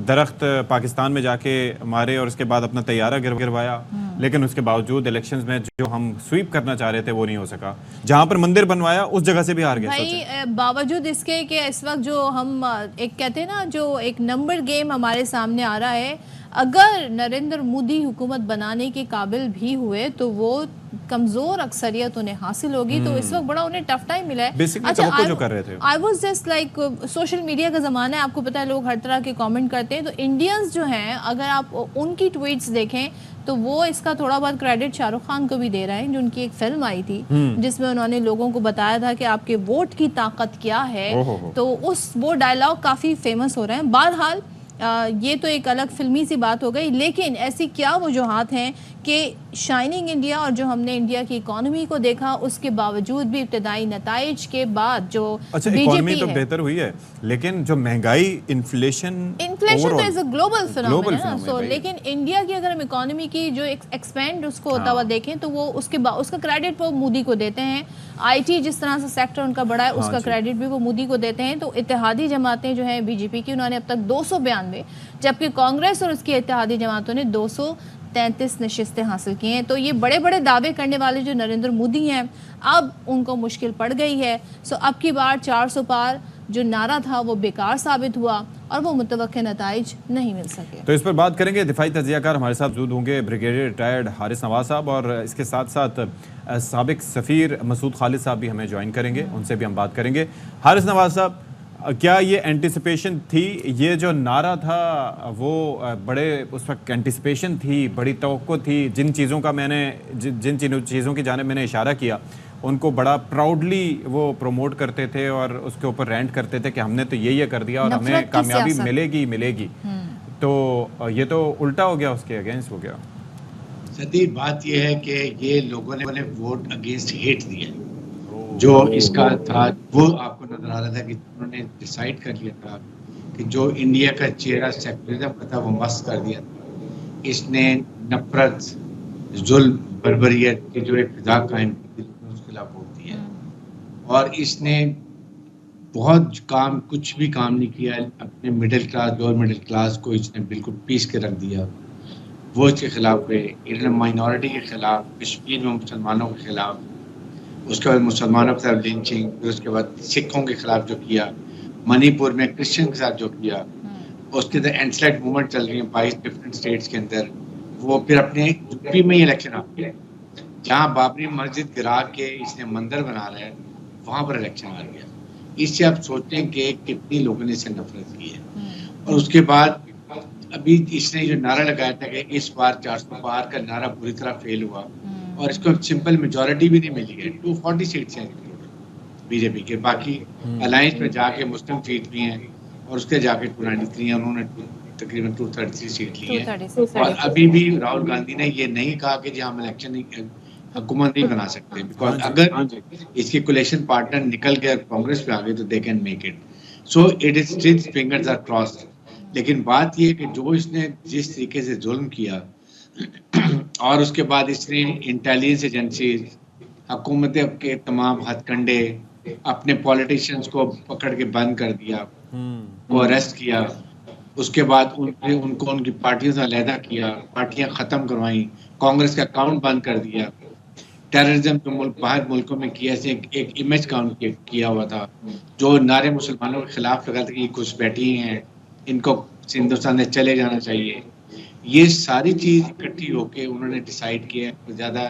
درخت پاکستان میں جا کے مارے اور اس کے بعد اپنا طیارہ گروایا. لیکن اس کے باوجود الیکشنز میں جو ہم سویپ کرنا چاہ رہے تھے وہ نہیں ہو سکا. جہاں پر مندر بنوایا اس جگہ سے بھی ہار گیا. بھائی باوجود اس کے کہ اس وقت جو ہم ایک کہتے ہیں نا, جو ایک نمبر گیم ہمارے سامنے آ رہا ہے, اگر نریندر مودی حکومت بنانے کے قابل بھی ہوئے تو وہ کمزور اکثریت انہیں حاصل ہوگی. تو اس وقت بڑا انہیں ٹف ٹائم ملا ہے. I was just like, social media کا زمانہ ہے, آپ کو پتا ہے لوگ ہر طرح کے کامنٹ کرتے ہیں. تو انڈینز جو ہیں, اگر آپ ان کی ٹویٹس دیکھیں تو وہ اس کا تھوڑا بہت کریڈٹ شاہ رخ خان کو بھی دے رہے ہیں, جو ان کی ایک فلم آئی تھی جس میں انہوں نے لوگوں کو بتایا تھا کہ آپ کے ووٹ کی طاقت کیا ہے. تو وہ ڈائلاگ کافی فیمس ہو رہے ہیں. بہرحال یہ تو ایک الگ فلمی سی بات ہو گئی, لیکن ایسی کیا وجوہات ہیں کہ شائننگ انڈیا اور جو ہم نے انڈیا کی اکانومی کو دیکھا اس کے باوجود بھی ابتدائی نتائج کے بعد جو اکانومی تو بہتر ہوئی ہے, لیکن جو مہنگائی, انفلیشن تو از اے گلوبل فینومین ہے. سو لیکن انڈیا کی اگر ہم اکانومی کی جو ایکسپینڈ اس کو ہوتا ہوا دیکھیں تو وہ اس کا کریڈٹ وہ مودی کو دیتے ہیں. آئی ٹی جس طرح سے سیکٹر ان کا بڑا ہے اس کا کریڈٹ بھی وہ مودی کو دیتے ہیں. تو اتحادی جماعتیں جو ہیں بی جے پی کی, انہوں نے اب تک 292, جبکہ کانگریس اور اس کی اتحادی جماعتوں نے 233 نشستیں حاصل کی ہیں. تو یہ بڑے بڑے دعوے کرنے والے جو نریندر مودی ہیں, اب ان کو مشکل پڑ گئی ہے. سو اب کی بار 400 پار جو نعرہ تھا وہ بیکار ثابت ہوا اور وہ متوقع نتائج نہیں مل سکے. تو اس پر بات کریں گے. دفاعی تجزیہ کار ہمارے ساتھ موجود ہوں گے بریگیڈیئر ریٹائرڈ حارث نواز صاحب, اور اس کے ساتھ ساتھ سابق سفیر مسعود خالد صاحب بھی ہمیں جوائن کریں گے, ان سے بھی ہم بات کریں گے. حارث نواز صاحب, کیا یہ اینٹیسپیشن تھی, یہ جو نعرہ تھا وہ بڑے اس وقت اینٹیسپیشن تھی, بڑی توقع تھی, جن چیزوں کی جانب میں نے اشارہ کیا ان کو بڑا پراؤڈلی وہ پروموٹ کرتے تھے اور اس کے اوپر رینٹ کرتے تھے کہ ہم نے تو یہ کر دیا اور ہمیں کامیابی ملے گی. تو یہ تو الٹا ہو گیا, اس کے اگینسٹ ہو گیا. صدیق بات یہ ہے کہ یہ لوگوں نے ووٹ اگینسٹ ہیٹ دیا. جو اس کا تھا وہ آپ کو نظر آ رہا تھا کہ انہوں نے ڈیسائیڈ کر لیا تھا کہ جو انڈیا کا چہرہ سیکولرزم کا تھا وہ مست کر دیا تھا. اس نے نفرت, ظلم, بربریت کی جو ایک فضا قائم کی تھی اس کے خلاف ووٹ دیا, اور اس نے بہت کچھ بھی کام نہیں کیا. اپنے middle class, lower middle class کو اس نے بالکل پیس کے رکھ دیا. وہ اس کے خلاف ہوئے, مائنورٹی کے خلاف, کشمیر میں مسلمانوں کے خلاف, اس کے بعد مسلمانوں کے ساتھ لنچنگ, پھر اس کے بعد سکھوں کے خلاف جو کیا, منی پور میں کرسچن کے ساتھ جو کیا, اس کے اندر اینسلائٹ موومنٹ چل رہی ہے 22 ڈفرینٹ اسٹیٹس کے اندر. وہ پھر اپنے یو پی میں ہی الیکشن آ گیا, جہاں بابری مسجد گرا کے اس نے مندر بنا رہا ہے, وہاں پر الیکشن آ گیا. اس سے آپ سوچتے ہیں کہ کتنی لوگوں نے اس سے نفرت کی ہے. اور اس کے بعد ابھی اس نے جو نعرہ لگایا تھا کہ اس بار 400 پار کا نعرہ پوری طرح فیل ہوا, اور اس کو سمپل میجورٹی بھی نہیں ملی ہے. 240 سیٹس ہیں بی جے پی کے, باقی الائنس میں جا کے مسلم سیٹ بھی ہیں, اور اس کے جا کے 293 ہیں, انہوں نے تقریباً 233 سیٹ لی ہیں. اور ابھی بھی راہل گاندھی نے یہ نہیں کہا کہ جی ہم الیکشن حکومت نہیں بنا سکتے, بیکاز اگر اس کے کولیشن پارٹنر نکل کے کانگریس پہ آ گئے تو they can make it. So it is still fingers are crossed. لیکن بات یہ کہ جو اس نے جس طریقے سے ظلم کیا, اور اس کے بعد اس نے انٹیلیجنس ایجنسیز, حکومتیں کے تمام ہتھ کنڈے, اپنے پولیٹیشینز کو پکڑ کے بند کر دیا, وہ اریسٹ کیا. اس کے بعد ان کو ان کی پارٹیوں سے علیحدہ کیا, پارٹیاں ختم کروائیں, کانگریس کا اکاؤنٹ بند کر دیا. ٹیررزم جو باہر ملکوں میں کیا, ایک امیج کاؤنٹ کیا ہوا تھا, جو نعرے مسلمانوں کے خلاف لگا تھا کہ یہ کچھ بیٹھی ہیں, ان کو ہندوستان سے چلے جانا چاہیے. یہ ساری چیز اکٹھی ہو کے انہوں نے ڈیسائیڈ کیا زیادہ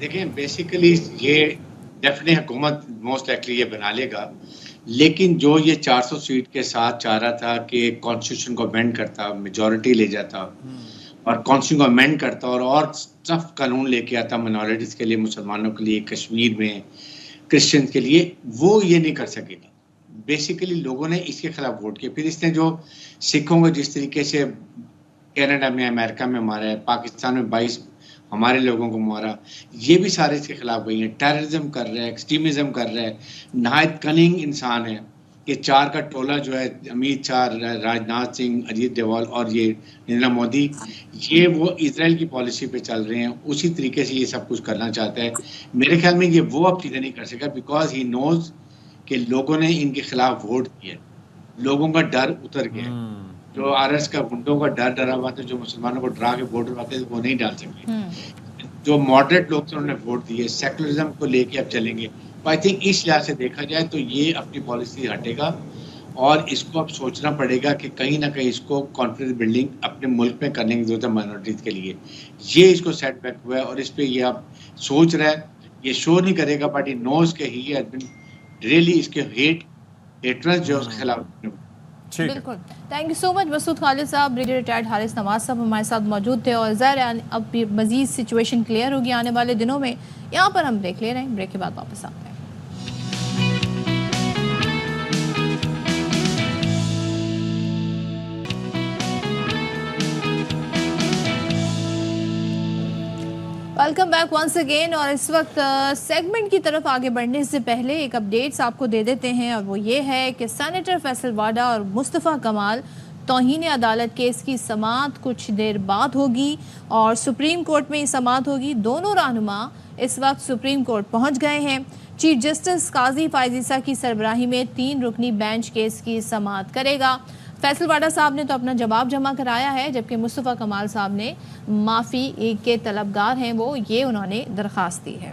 دیکھیں بیسیکلی یہ ڈیفینیٹ حکومت موسٹ لائکلی یہ بنا لے گا، لیکن جو یہ 400 سیٹ کے ساتھ چاہ رہا تھا کہ کانسٹیٹیوشن کو امینڈ کرتا، میجورٹی لے جاتا اور کانسٹیٹیوشن کو امینڈ کرتا اور سخت قانون لے کے آتا مائنورٹیز کے لیے، مسلمانوں کے لیے، کشمیر میں کرسچن کے لیے، وہ یہ نہیں کر سکے گا. بیسیکلی لوگوں نے اس کے خلاف ووٹ کیا. پھر اس نے جو سکھوں کو جس طریقے سے کینیڈا میں، امریکہ میں مارا ہے، پاکستان میں 22 ہمارے لوگوں کو مارا، یہ بھی سارے اس کے خلاف گئی ہیں. ٹیررزم کر رہا ہے، ایکسٹریمزم کر رہا ہے، نہایت کننگ انسان ہے. یہ 4 کا ٹولہ جو ہے، امیت شاہ، راجناتھ سنگھ، اجیت ڈوال اور یہ نریندر مودی، یہ وہ اسرائیل کی پالیسی پہ چل رہے ہیں. اسی طریقے سے یہ سب کچھ کرنا چاہتا ہے. میرے خیال میں یہ وہ اب چیزیں نہیں کر سکا، بیکاز ہی نوز کہ لوگوں نے ان کے خلاف ووٹ کیا، لوگوں کا ڈر اتر گیا. جو آر ایس کا گنڈوں کا ڈرا ہوا تھا، جو مسلمانوں کو ڈرا کے ووٹ ڈلواتے تھے، وہ نہیں ڈال سکے. جو ماڈریٹ لوگ تھے انہوں نے ووٹ دیے، سیکولرزم کو لے کے اب چلیں گے. آئی تھنک اس لحاظ سے دیکھا جائے تو یہ اپنی پالیسی ہٹے گا اور اس کو اب سوچنا پڑے گا کہ کہیں نہ کہیں اس کو کانفیڈنس بلڈنگ اپنے ملک میں کرنے کی ضرورت ہے مائنورٹیز کے لیے. یہ اس کو سیٹ بیک ہوا ہے اور اس پہ یہ اب سوچ رہا ہے. یہ شو نہیں کرے گا بٹ نوز کے ہی ریئلی اس کے ہیٹرز جو اس کے خلاف. بالکل. تھینک یو سو مچ مسعود خالد صاحب. بریگیڈیئر ریٹائرڈ حارث نواز صاحب ہمارے ساتھ موجود تھے اور ظاہر ہے اب مزید سچویشن کلیئر ہوگی آنے والے دنوں میں. یہاں پر ہم بریک لے رہے ہیں، بریک کے بعد واپس آتے ہیں. Welcome back once again. اور اس وقت سیگمنٹ کی طرف آگے بڑھنے سے پہلے ایک اپڈیٹس آپ کو دے دیتے ہیں، اور وہ یہ ہے کہ سینیٹر فیصل واڈا اور مصطفیٰ کمال توہین عدالت کیس کی سماعت کچھ دیر بعد ہوگی اور سپریم کورٹ میں یہ سماعت ہوگی. دونوں رہنما اس وقت سپریم کورٹ پہنچ گئے ہیں. چیف جسٹس قاضی فائز عیسیٰ کی سربراہی میں 3 رکنی بینچ کیس کی سماعت کرے گا. فیصل واڈا صاحب نے تو اپنا جواب جمع کرایا ہے، جبکہ مصطفیٰ کمال صاحب نے معافی کے طلبگار ہیں، وہ یہ انہوں نے درخواست دی ہے.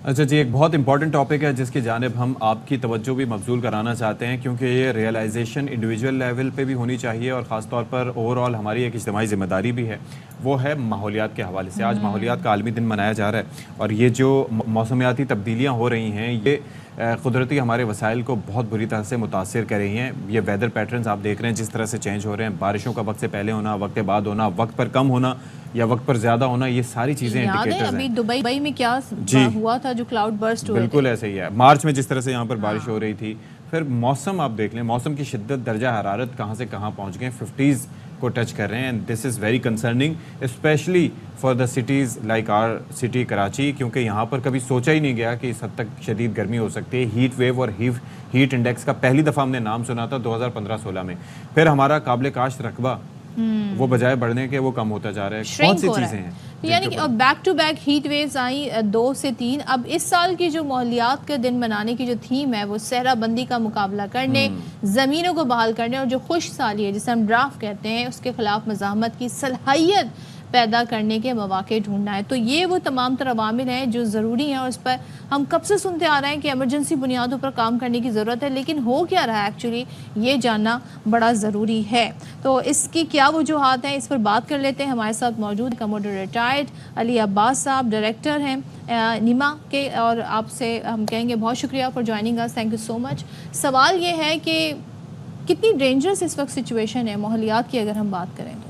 اچھا جی، ایک بہت امپورٹنٹ ٹاپک ہے جس کی جانب ہم آپ کی توجہ بھی مبذول کرانا چاہتے ہیں، کیونکہ یہ ریئلائزیشن انڈیویجول لیول پہ بھی ہونی چاہیے اور خاص طور پر اوور آل ہماری ایک اجتماعی ذمہ داری بھی ہے. وہ ہے ماحولیات کے حوالے سے. آج ماحولیات کا عالمی دن منایا جا رہا ہے اور یہ جو موسمیاتی تبدیلیاں ہو رہی ہیں یہ قدرتی ہمارے وسائل کو بہت بری طرح سے متاثر کر رہی ہیں. یہ ویدر پیٹرنز آپ دیکھ رہے ہیں جس طرح سے چینج ہو رہے ہیں، بارشوں کا وقت سے پہلے ہونا، وقت کے بعد ہونا، وقت پر کم ہونا یا وقت پر زیادہ ہونا، یہ ساری چیزیں انڈیکیٹرز ہیں. ابھی دبئی میں کیا ہوا تھا جو کلاؤڈ برسٹ ہوئے، بالکل ایسے ہی ہے. مارچ میں جس طرح سے یہاں پر بارش ہو رہی تھی. پھر موسم آپ دیکھ لیں، موسم کی شدت، درجہ حرارت کہاں سے کہاں پہنچ گئے، 50s کو ٹچ کر رہے ہیں. And this is very concerning especially for the cities like our city Karachi, کیونکہ یہاں پر کبھی سوچا ہی نہیں گیا کہ اس حد تک شدید گرمی ہو سکتی ہے. ہیٹ ویو اور ہیٹ انڈیکس کا پہلی دفعہ ہم نے نام سنا تھا 2015-16 میں. پھر ہمارا قابل کاشت رقبہ وہ بجائے بڑھنے کے وہ کم ہوتا جا رہا ہے. کون سی چیزیں ہیں یعنی کہ back to back heat waves آئیں 2 سے 3. اب اس سال کی جو ماحولیات کا دن منانے کی جو تھیم ہے وہ صحرا بندی کا مقابلہ کرنے، زمینوں کو بحال کرنے اور جو خشک سالی ہے جسے ہم ڈرافٹ کہتے ہیں اس کے خلاف مزاحمت کی صلاحیت پیدا کرنے کے مواقع ڈھونڈنا ہے. تو یہ وہ تمام تر عوامل ہیں جو ضروری ہیں اور اس پر ہم کب سے سنتے آ رہے ہیں کہ ایمرجنسی بنیادوں پر کام کرنے کی ضرورت ہے، لیکن ہو کیا رہا ہے ایکچولی یہ جاننا بڑا ضروری ہے. تو اس کی کیا وجوہات ہیں اس پر بات کر لیتے ہیں. ہمارے ساتھ موجود کموڈر ریٹائرڈ علی عباس صاحب ڈائریکٹر ہیں نیما کے، اور آپ سے ہم کہیں گے بہت شکریہ for joining us. Thank you so much. سوال یہ ہے کہ کتنی ڈینجرس اس وقت سچویشن ہے ماحولیات کی اگر ہم بات کریں تو؟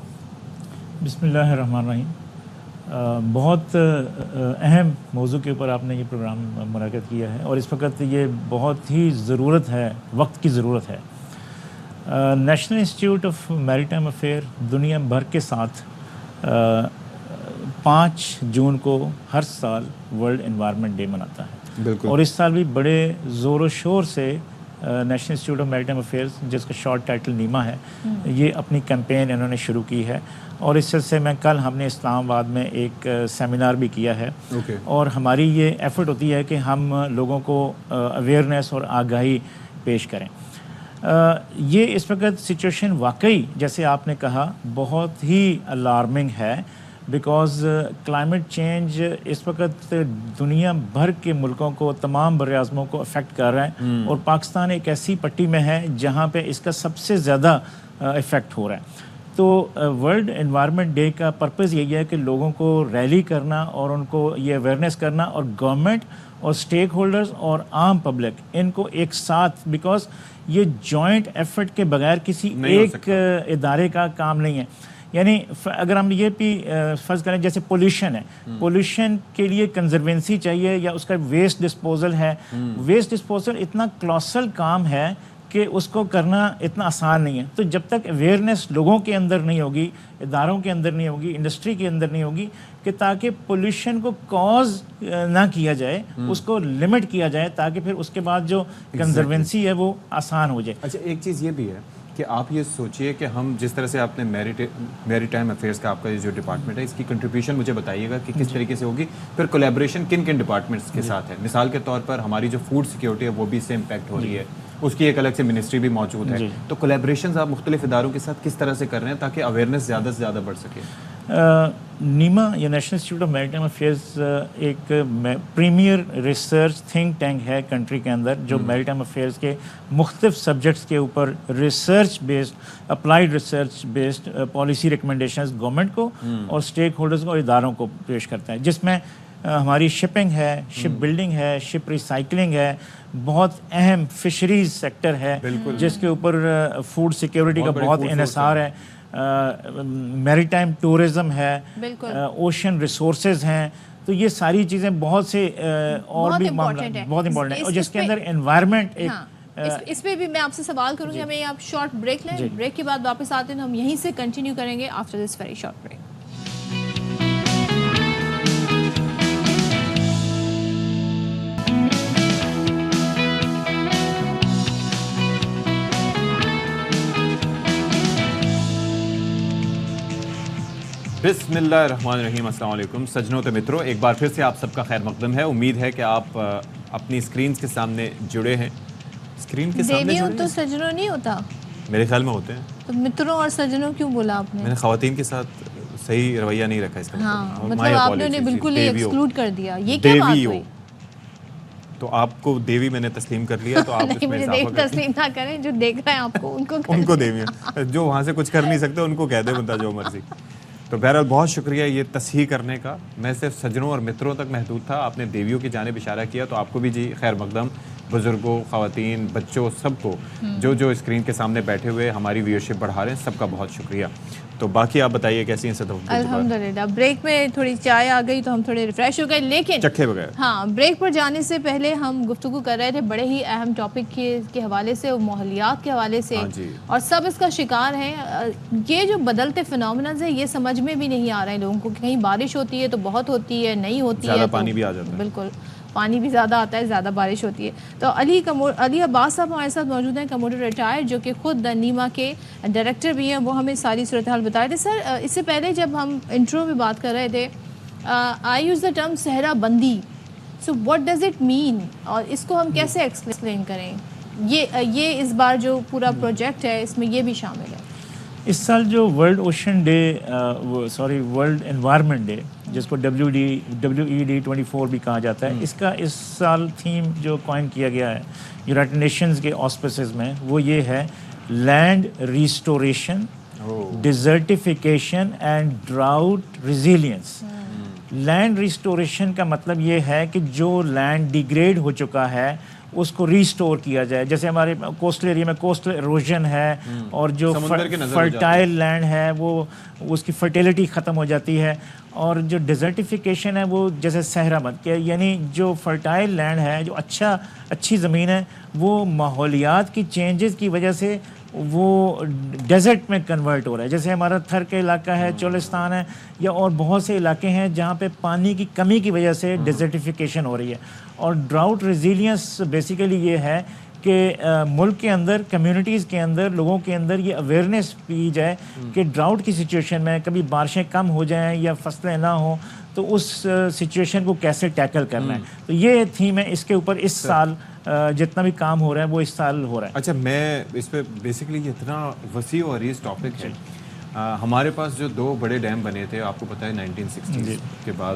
بسم اللہ الرحمن الرحیم. بہت اہم موضوع کے اوپر آپ نے یہ پروگرام منعقد کیا ہے اور اس وقت یہ بہت ہی ضرورت ہے، وقت کی ضرورت ہے. National institute of maritime affair دنیا بھر کے ساتھ 5 جون کو ہر سال ورلڈ انوائرمنٹ ڈے مناتا ہے. بالکل. اور اس سال بھی بڑے زور و شور سے national institute of maritime affairs, جس کا شارٹ ٹائٹل نیما ہے، یہ اپنی کیمپین انہوں نے شروع کی ہے. اور اس سلسلے میں کل ہم نے اسلام آباد میں ایک سیمینار بھی کیا ہے. اور ہماری یہ ایفرٹ ہوتی ہے کہ ہم لوگوں کو اویئرنیس اور آگاہی پیش کریں. یہ اس وقت سچویشن واقعی جیسے آپ نے کہا بہت ہی الارمنگ ہے، بیکاز کلائمیٹ چینج اس وقت دنیا بھر کے ملکوں کو، تمام بر اعظموں کو افیکٹ کر رہا ہے اور پاکستان ایک ایسی پٹی میں ہے جہاں پہ اس کا سب سے زیادہ افیکٹ ہو رہا ہے. تو ورلڈ انوائرمنٹ ڈے کا پرپز یہی ہے کہ لوگوں کو ریلی کرنا اور ان کو یہ اویئرنیس کرنا، اور گورنمنٹ اور اسٹیک ہولڈرز اور عام پبلک ان کو ایک ساتھ، بیکاز یہ جوائنٹ ایفرٹ کے بغیر کسی ایک ادارے کا کام نہیں ہے. یعنی اگر ہم یہ بھی فرض کریں جیسے پولیوشن ہے، پولیوشن کے لیے کنزروینسی چاہیے یا اس کا ویسٹ ڈسپوزل ہے. ویسٹ ڈسپوزل اتنا کلاسل کام ہے کہ اس کو کرنا اتنا آسان نہیں ہے. تو جب تک اویئرنیس لوگوں کے اندر نہیں ہوگی، اداروں کے اندر نہیں ہوگی، انڈسٹری کے اندر نہیں ہوگی کہ تاکہ پولیوشن کو کاز نہ کیا جائے، اس کو لمٹ کیا جائے تاکہ پھر اس کے بعد جو کنزروینسی ہے وہ آسان ہو جائے. اچھا ایک چیز یہ بھی ہے کہ آپ یہ سوچئے کہ ہم جس طرح سے آپ نے میری ٹائم افیئرس کا آپ کا جو ڈپارٹمنٹ ہے، اس کی کنٹریبیوشن مجھے بتائیے گا کہ کس طریقے سے ہوگی، پھر کولیبریشن کن کن ڈپارٹمنٹس کے ساتھ ہے. مثال کے طور پر ہماری جو فوڈ سیکیورٹی ہے وہ بھی اس سے امپیکٹ ہو رہی ہے، اس کی ایک الگ سے منسٹری بھی موجود ہے. تو کولیبریشنز آپ مختلف اداروں کے ساتھ کس طرح سے کر رہے ہیں تاکہ اویئرنیس زیادہ سے زیادہ بڑھ سکے؟ نیما یا national institute of maritime affairs ایک پریمیئر ریسرچ تھنک ٹینک ہے کنٹری کے اندر، جو میریٹائم افیئرز کے مختلف سبجیکٹس کے اوپر research based, applied research based policy recommendations government کو اور اسٹیک ہولڈرز کو، اداروں کو پیش کرتا ہے، جس میں ہماری شپنگ ہے، شپ بلڈنگ ہے، شپ ریسائکلنگ ہے، بہت اہم فشریز سیکٹر ہے جس کے اوپر فوڈ سیکیورٹی کا بہت انحصار ہے، میری ٹائم ٹورزم ہے، اوشن ریسورسز ہیں. تو یہ ساری چیزیں بہت سے اور بھی بہت امپورٹنٹ ہے، اور جس کے اندر انوائرمنٹ ایک اس پہ بھی میں آپ سے سوال کروں گی. ہمیں آپ شارٹ بریک لیں، بریک کے بعد واپس آتے ہیں تو ہم یہیں سے کنٹینیو کریں گے after this very short break. بسم اللہ الرحمن الرحیم. السلام علیکم سجنوں تو متروں، ایک بار پھر سے آپ سب کا خیر مقدم ہے. امید ہے کہ آپ اپنی اسکرینز کے سامنے جڑے ہیں. اسکرین کے سامنے دیویوں تو سجنوں نہیں ہوتا؟ میرے خیال میں ہوتے ہیں. تو متروں اور سجنوں کیوں بولا آپ نے؟ میں نے خواتین کے ساتھ صحیح رویہ نہیں رکھا اس کا. ہاں مطلب آپ نے بالکل ہی ایکسکلوڈ کر دیا. یہ کیا بات ہوئی؟ تو آپ کو دیوی میں نے تسلیم کر لیا تو آپ اس میں اضافہ کریں. تسلیم نہ کریں، جو دیکھ رہے ہیں آپ کو ان کو دیوی، جو وہاں سے کچھ کر نہیں سکتے ان کو کہہ دے بندہ جو مرضی. تو بہرحال بہت شکریہ یہ تصحیح کرنے کا. میں صرف سجنوں اور متروں تک محدود تھا، آپ نے دیویوں کی جانب اشارہ کیا، تو آپ کو بھی جی خیر مقدم. بزرگوں، خواتین، بچوں، سب کو جو اسکرین کے سامنے بیٹھے ہوئے ہماری ویورشپ بڑھا رہے ہیں، سب کا بہت شکریہ. تو باقی آپ بتائیے کیسی ہیں صدف؟ الحمدللہ بریک میں تھوڑی چائے آ گئی تو ہم تھوڑے ریفریش ہو گئے، لیکن چکھے بغیر ہاں بریک پر جانے سے پہلے ہم گفتگو کر رہے تھے بڑے ہی اہم ٹاپک کے حوالے سے، ماحولیات کے حوالے سے، اور سب اس کا شکار ہیں. یہ جو بدلتے فنومینز ہیں یہ سمجھ میں بھی نہیں آ رہے ہیں لوگوں کو. کہیں بارش ہوتی ہے تو بہت ہوتی ہے، نہیں ہوتی ہے زیادہ پانی بھی آ جاتا ہے. بالکل پانی بھی زیادہ آتا ہے، زیادہ بارش ہوتی ہے. تو علی عباس صاحب ہمارے ساتھ موجود ہیں، کموڈر ریٹائرڈ، جو کہ خود نیما کے ڈائریکٹر بھی ہیں. وہ ہمیں ساری صورتحال بتائے تھے. سر اس سے پہلے جب ہم انٹرو میں بات کر رہے تھے، آئی یوز دا ٹرم صحرا بندی. So what does it mean, اور اس کو ہم کیسے ایکسپلین کریں؟ یہ اس بار جو پورا پروجیکٹ ہے اس میں یہ بھی شامل ہے. اس سال جو world ocean day, world environment day, جس کو WED 24 بھی کہا جاتا ہے، اس کا اس سال تھیم جو کوائن کیا گیا ہے یونائٹڈ نیشنز کے آسپسز میں، وہ یہ ہے land restoration, desertification and drought resilience. Land restoration کا مطلب یہ ہے کہ جو لینڈ ڈیگریڈ ہو چکا ہے اس کو ریسٹور کیا جائے. جیسے ہمارے کوسٹل ایریا میں کوسٹل ایروژن ہے، اور جو فرٹائل لینڈ ہے وہ اس کی فرٹیلیٹی ختم ہو جاتی ہے. اور جو ڈیزرٹیفیکیشن ہے وہ جیسے صحرا بند، یعنی جو فرٹائل لینڈ ہے، جو اچھی زمین ہے، وہ ماحولیات کی چینجز کی وجہ سے وہ ڈیزرٹ میں کنورٹ ہو رہا ہے. جیسے ہمارا تھر کا علاقہ ہے، چولستان ہے، یا اور بہت سے علاقے ہیں جہاں پہ پانی کی کمی کی وجہ سے ڈیزرٹیفیکیشن ہو رہی ہے. اور ڈراؤٹ ریزیلینس بیسیکلی یہ ہے کہ ملک کے اندر، کمیونٹیز کے اندر، لوگوں کے اندر یہ اویئرنیس دی جائے کہ ڈراؤٹ کی سچویشن میں کبھی بارشیں کم ہو جائیں یا فصلیں نہ ہوں تو اس سچویشن کو کیسے ٹیکل کرنا ہے. تو یہ تھیم ہے. اس کے اوپر اس سال جتنا بھی کام ہو رہا ہے وہ اس سال ہو رہا ہے. اچھا میں اس پہ بیسیکلی اتنا وسیع و عریض ٹاپک ہے. ہمارے پاس جو 2 بڑے ڈیم بنے تھے، آپ کو پتہ ہے 1960 کے بعد،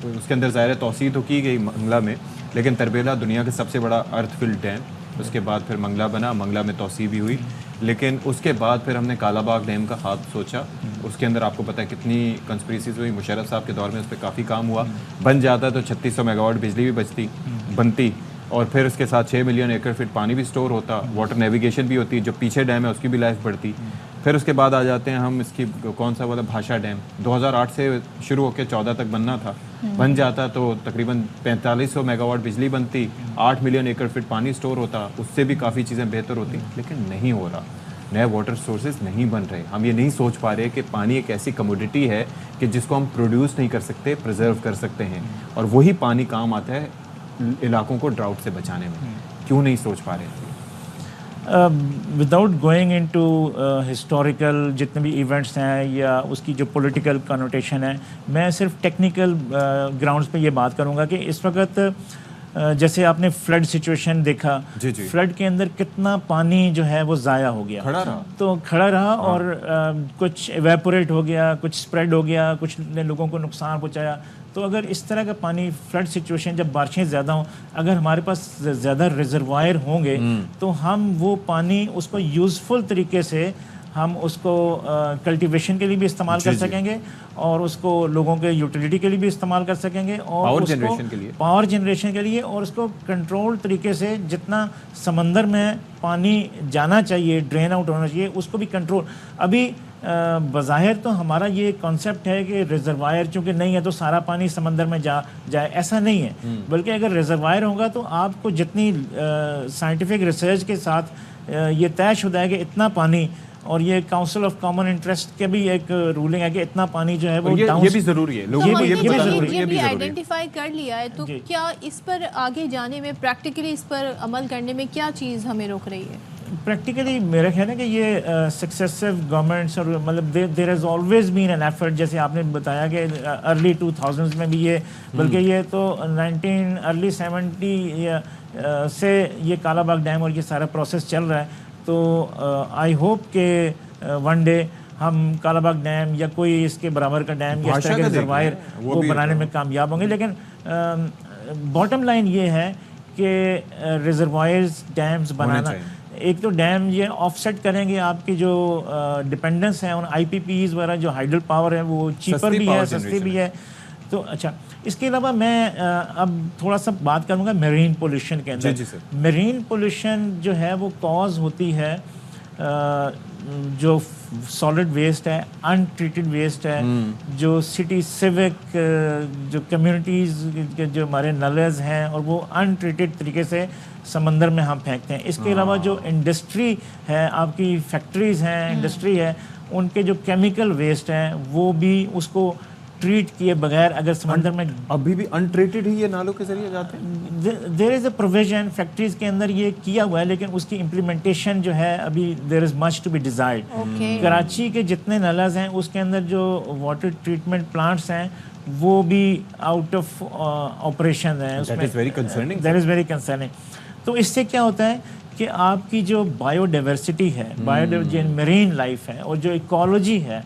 اس کے اندر ظاہر توسیع تو کی گئی منگلا میں، لیکن تربیلا دنیا کا سب سے بڑا ارتھ فل ڈیم. اس کے بعد پھر منگلا بنا، منگلا میں توسیع بھی ہوئی. لیکن اس کے بعد پھر ہم نے کالا باغ ڈیم کا خواب سوچا. اس کے اندر آپ کو پتہ ہے کتنی کنسپریسیز ہوئی. مشرف صاحب کے دور میں اس پہ کافی کام ہوا. بن جاتا تو 3600 میگا واٹ بجلی بھی بنتی, اور پھر اس کے ساتھ 6 ملین ایکڑ فٹ پانی بھی سٹور ہوتا, واٹر نیویگیشن بھی ہوتی, جو پیچھے ڈیم ہے اس کی بھی لائف بڑھتی. پھر اس کے بعد آ جاتے ہیں ہم اس کی کون سا والا بھاشا ڈیم, 2008 سے شروع ہو کے 14 تک بننا تھا. بن جاتا تو تقریباً 4500 میگا واٹ بجلی بنتی, 8 ملین ایکڑ فٹ پانی سٹور ہوتا, اس سے بھی کافی چیزیں بہتر ہوتی. لیکن نہیں ہو رہا, نئے واٹر سورسز نہیں بن رہے. ہم یہ نہیں سوچ پا رہے کہ پانی ایک ایسی کموڈٹی ہے کہ جس کو ہم پروڈیوس نہیں کر سکتے, پریزرو کر سکتے ہیں, اور وہی پانی کام آتا ہے علاقوں کو ڈراؤٹ سے بچانے میں. کیوں نہیں سوچ پا رہے تھے؟ Without going into historical جتنے بھی ایونٹس ہیں یا اس کی جو پولیٹیکل کنوٹیشن ہے, میں صرف ٹیکنیکل گراؤنڈس پہ یہ بات کروں گا کہ اس وقت جیسے آپ نے فلڈ سچویشن دیکھا, فلڈ کے اندر کتنا پانی جو ہے وہ ضائع ہو گیا, تو کھڑا رہا اور کچھ ایویپوریٹ ہو گیا, کچھ اسپریڈ ہو گیا, کچھ نے لوگوں کو نقصان پہنچایا. تو اگر اس طرح کا پانی فلڈ سچویشن جب بارشیں زیادہ ہوں, اگر ہمارے پاس زیادہ ریزروائر ہوں گے تو ہم وہ پانی اس کو یوزفل طریقے سے ہم اس کو کلٹیویشن کے لیے بھی استعمال کر سکیں گے, اور اس کو لوگوں کے یوٹیلیٹی کے لیے بھی استعمال کر سکیں گے, اور پاور جنریشن کے لیے, اور اس کو کنٹرول طریقے سے جتنا سمندر میں پانی جانا چاہیے, ڈرین آؤٹ ہونا چاہیے, اس کو بھی کنٹرول. ابھی بظاہر تو ہمارا یہ کانسیپٹ ہے کہ ریزروائر چونکہ نہیں ہے تو سارا پانی سمندر میں جائے, ایسا نہیں ہے. بلکہ اگر ریزروائر ہوگا تو آپ کو جتنی سائنٹیفک ریسرچ کے ساتھ یہ طے شدہ ہے کہ اتنا پانی, اور یہ کاؤنسل آف کامن انٹرسٹ کے بھی ایک رولنگ ہے کہ اتنا پانی جو ہے وہ یہ بھی ضروری ہے, لوگوں کو یہ بھی آئیڈینٹیفائی کر لیا ہے. تو کیا اس پر آگے جانے میں, پریکٹیکلی اس پر عمل کرنے میں کیا چیز ہمیں روک رہی ہے؟ پریکٹیکلی میرا خیال ہے کہ یہ سکسیسو گورنمنٹس, اور مطلب there has always been an effort, جیسے آپ نے بتایا کہ ارلی 2000s میں بھی یہ, بلکہ یہ تو ارلی 70 سے یہ کالا باغ ڈیم اور یہ سارا پروسیس چل رہا ہے. تو آئی ہوپ کہ ون ڈے ہم کالا باغ ڈیم یا کوئی اس کے برابر کا ڈیم یا اس طرح کے ریزروائر وہ بنانے میں کامیاب ہوں گے. لیکن باٹم لائن یہ ہے کہ ریزروائرز ڈیمز بنانا, ایک تو ڈیم یہ آف سیٹ کریں گے آپ کی جو ڈپینڈنس ہے ان آئی پی پیز وغیرہ, جو ہائیڈل پاور ہے وہ چیپر بھی ہے, سستی بھی ہے. تو اچھا, اس کے علاوہ میں اب تھوڑا سا بات کروں گا میرین پولیوشن کے اندر. میرین پولیوشن جو ہے وہ کاز ہوتی ہے جو سالڈ ویسٹ ہے, ان ٹریٹڈ ویسٹ ہے, جو سٹی سیوک جو کمیونٹیز کے جو ہمارے نلز ہیں اور وہ ان ٹریٹڈ طریقے سے سمندر میں ہم پھینکتے ہیں. اس کے علاوہ جو انڈسٹری ہے, آپ کی فیکٹریز ہیں, انڈسٹری ہے, ان کے جو کیمیکل ویسٹ ہیں وہ بھی اس کو ٹریٹ کیے بغیر اگر سمندر میں ابھی بھی انٹریٹڈ ہی یہ نالوں کے ذریعے جاتے ہیں. دیر از اے پروویژن فیکٹریز کے اندر یہ کیا ہوا ہے, لیکن اس کی امپلیمنٹیشن جو ہے ابھی there is much to be desired. Karachi کے جتنے نالز ہیں اس کے اندر جو واٹر ٹریٹمنٹ پلانٹس ہیں وہ بھی آؤٹ آف آپریشن ہیں. That is very concerning. That is very concerning. تو اس سے کیا ہوتا ہے کہ آپ کی جو بایو ڈائیورسٹی ہے, میرین لائف ہے, اور جو ایکالوجی ہے,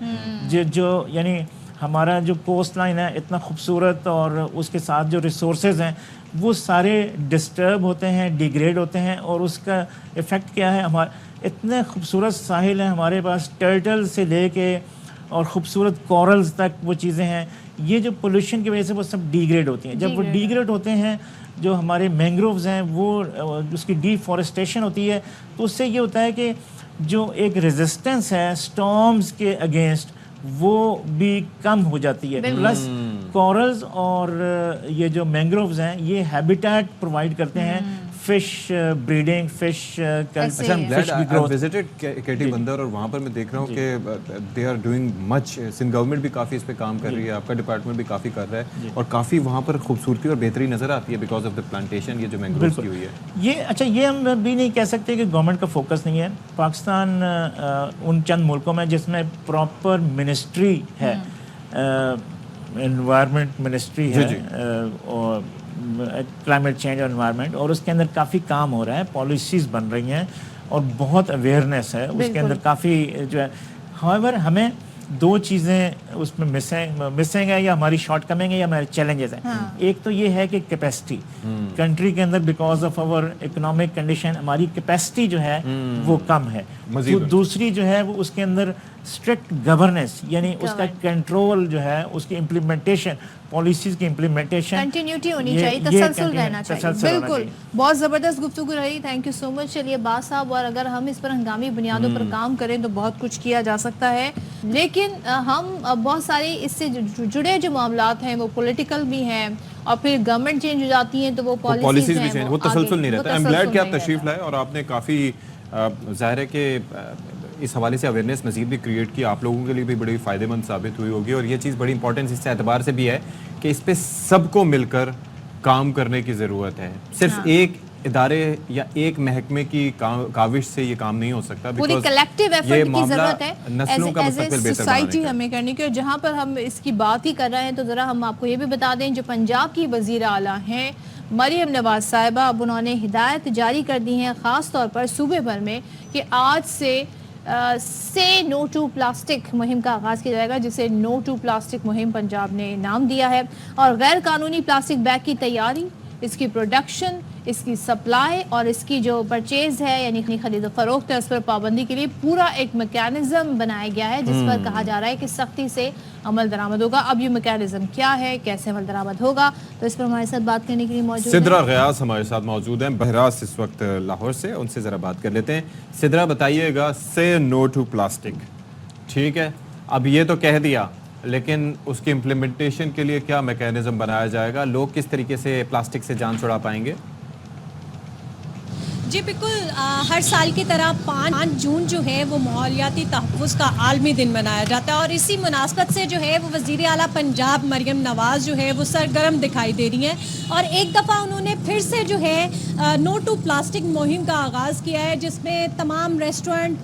جو یعنی ہمارا جو کوسٹ لائن ہے اتنا خوبصورت, اور اس کے ساتھ جو ریسورسز ہیں وہ سارے ڈسٹرب ہوتے ہیں, ڈیگریڈ ہوتے ہیں. اور اس کا ایفیکٹ کیا ہے, ہمارے اتنے خوبصورت ساحل ہیں ہمارے پاس, ٹرٹل سے لے کے اور خوبصورت کورلز تک وہ چیزیں ہیں. یہ جو پولوشن کی وجہ سے وہ سب ڈیگریڈ ہوتی ہیں. جب وہ ڈیگریڈ ہوتے ہیں, جو ہمارے مینگرووز ہیں وہ اس کی ڈیفارسٹیشن ہوتی ہے, تو اس سے یہ ہوتا ہے کہ جو ایک ریزسٹنس ہے اسٹارمز کے اگینسٹ وہ بھی کم ہو جاتی ہے. پلس کورلز اور یہ جو مینگرووز ہیں یہ ہیبیٹیٹ پرووائڈ کرتے ہیں fish breeding, fish visited Keti Bandar, اور وہاں پر میں دیکھ رہا ہوں کہ they are doing much. Sindh government بھی کافی اس پہ کام کر رہی ہے, آپ کا ڈپارٹمنٹ بھی کافی کر رہا ہے, اور کافی وہاں پر خوبصورتی اور بہتری نظر آتی ہے بیکاز آف دا پلانٹیشن, یہ جو مینگرووز کی ہوئی ہے. یہ اچھا, یہ ہم بھی نہیں کہہ سکتے کہ گورنمنٹ کا فوکس نہیں ہے. پاکستان ان چند ملکوں میں جس میں پراپر منسٹری ہے, انوائرمنٹ منسٹری ہے, اور کلائمیٹ چینج اور انوائرمنٹ, اور اس کے اندر کافی کام ہو رہا ہے, پالیسیز بن رہی ہیں اور بہت اویئرنیس ہے اس کے اندر کافی جو ہے. ہاؤیور ہمیں دو چیزیں اس میں مسنگ ہے یا ہماری شارٹ کمنگ ہے یا ہمارے چیلنجز ہیں. ایک تو یہ ہے کہ کیپیسٹی کنٹری کے اندر because of over economic condition ہماری کیپیسٹی جو ہے وہ کم ہے. دوسری جو ہے وہ اس کے اندر اسٹرکٹ گورننس یعنی اس کا کنٹرول جو ہے اس کی امپلیمنٹیشن پالیسیز کی امپلیمنٹیشن کنٹینیوٹی ہونی چاہیے, تسلسل رہنا چاہیے. بالکل, بہت زبردست گفتگو رہی, تھینک یو سو مچ. چلیے باز صاحب, اور اگر ہم اس پر ہنگامی بنیادوں پر کام کریں تو بہت کچھ کیا جا سکتا ہے, لیکن ہم بہت سارے اس سے جڑے جو معاملات ہیں وہ پولیٹیکل بھی ہیں, اور پھر گورنمنٹ چینج ہو جاتی ہیں تو وہ پالیسیز ہیں وہ تسلسل نہیں رہتا. I'm glad کہ آپ تشریف لائے اور آپ نے کافی ظاہر ہے کہ اس حوالے سے اویئرنیس مزید بھی کریٹ کی, آپ لوگوں کے لیے بھی بڑی فائدہ مند ثابت ہوئی ہوگی. اور یہ چیز بڑی امپورٹنس اس اعتبار سے بھی ہے کہ اس پہ سب کو مل کر کام کرنے کی ضرورت ہے. صرف ایک ادارے یا ایک محکمے کی کاوش سے یہ کام نہیں ہو سکتا, پوری کلیکٹیو ایفرٹ کی ضرورت ہے نسلوں کا مستقبل بہتر سوسائٹی ہمیں کرنے کی. اور جہاں پر ہم اس کی بات ہی کر رہے ہیں تو ذرا ہم آپ کو یہ بھی بتا دیں, جو پنجاب کی وزیر اعلیٰ ہیں مریم نواز صاحبہ, اب انہوں نے ہدایت جاری کر دی ہیں خاص طور پر صوبے بھر میں کہ آج سے نو ٹو پلاسٹک مہم کا آغاز کیا جائے گا, جسے نو ٹو پلاسٹک مہم پنجاب نے نام دیا ہے. اور غیر قانونی پلاسٹک بیگ کی تیاری, اس کی پروڈکشن, اس کی سپلائی اور اس کی جو پرچیز ہے یعنی خرید و فروخت ہے اس پر پابندی کے لیے پورا ایک میکینزم بنایا گیا ہے, جس پر کہا جا رہا ہے کہ سختی سے عمل درآمد ہوگا. اب یہ میکینزم کیا ہے, کیسے عمل درآمد ہوگا, تو اس پر ہمارے ساتھ بات کرنے کے لیے موجود ہیں سدرا غیاث ہمارے ساتھ موجود ہیں بہراس اس وقت لاہور سے, ان سے ذرا بات کر لیتے ہیں. سدرا بتائیے گا, سے نو ٹو پلاسٹک, ٹھیک ہے, اب یہ تو کہہ دیا, لیکن اس کی امپلیمنٹیشن کے لیے کیا میکینزم بنایا جائے گا, لوگ کس طریقے سے پلاسٹک سے جان چھڑا پائیں گے؟ جی بالکل, ہر سال کی طرح 5 جون جو ہے وہ ماحولیاتی تحفظ کا عالمی دن منایا جاتا ہے, اور اسی مناسبت سے جو ہے وہ وزیر اعلیٰ پنجاب مریم نواز جو ہے وہ سرگرم دکھائی دے رہی ہیں, اور ایک دفعہ انہوں نے پھر سے جو ہے نو ٹو پلاسٹک مہم کا آغاز کیا ہے, جس میں تمام ریسٹورنٹ,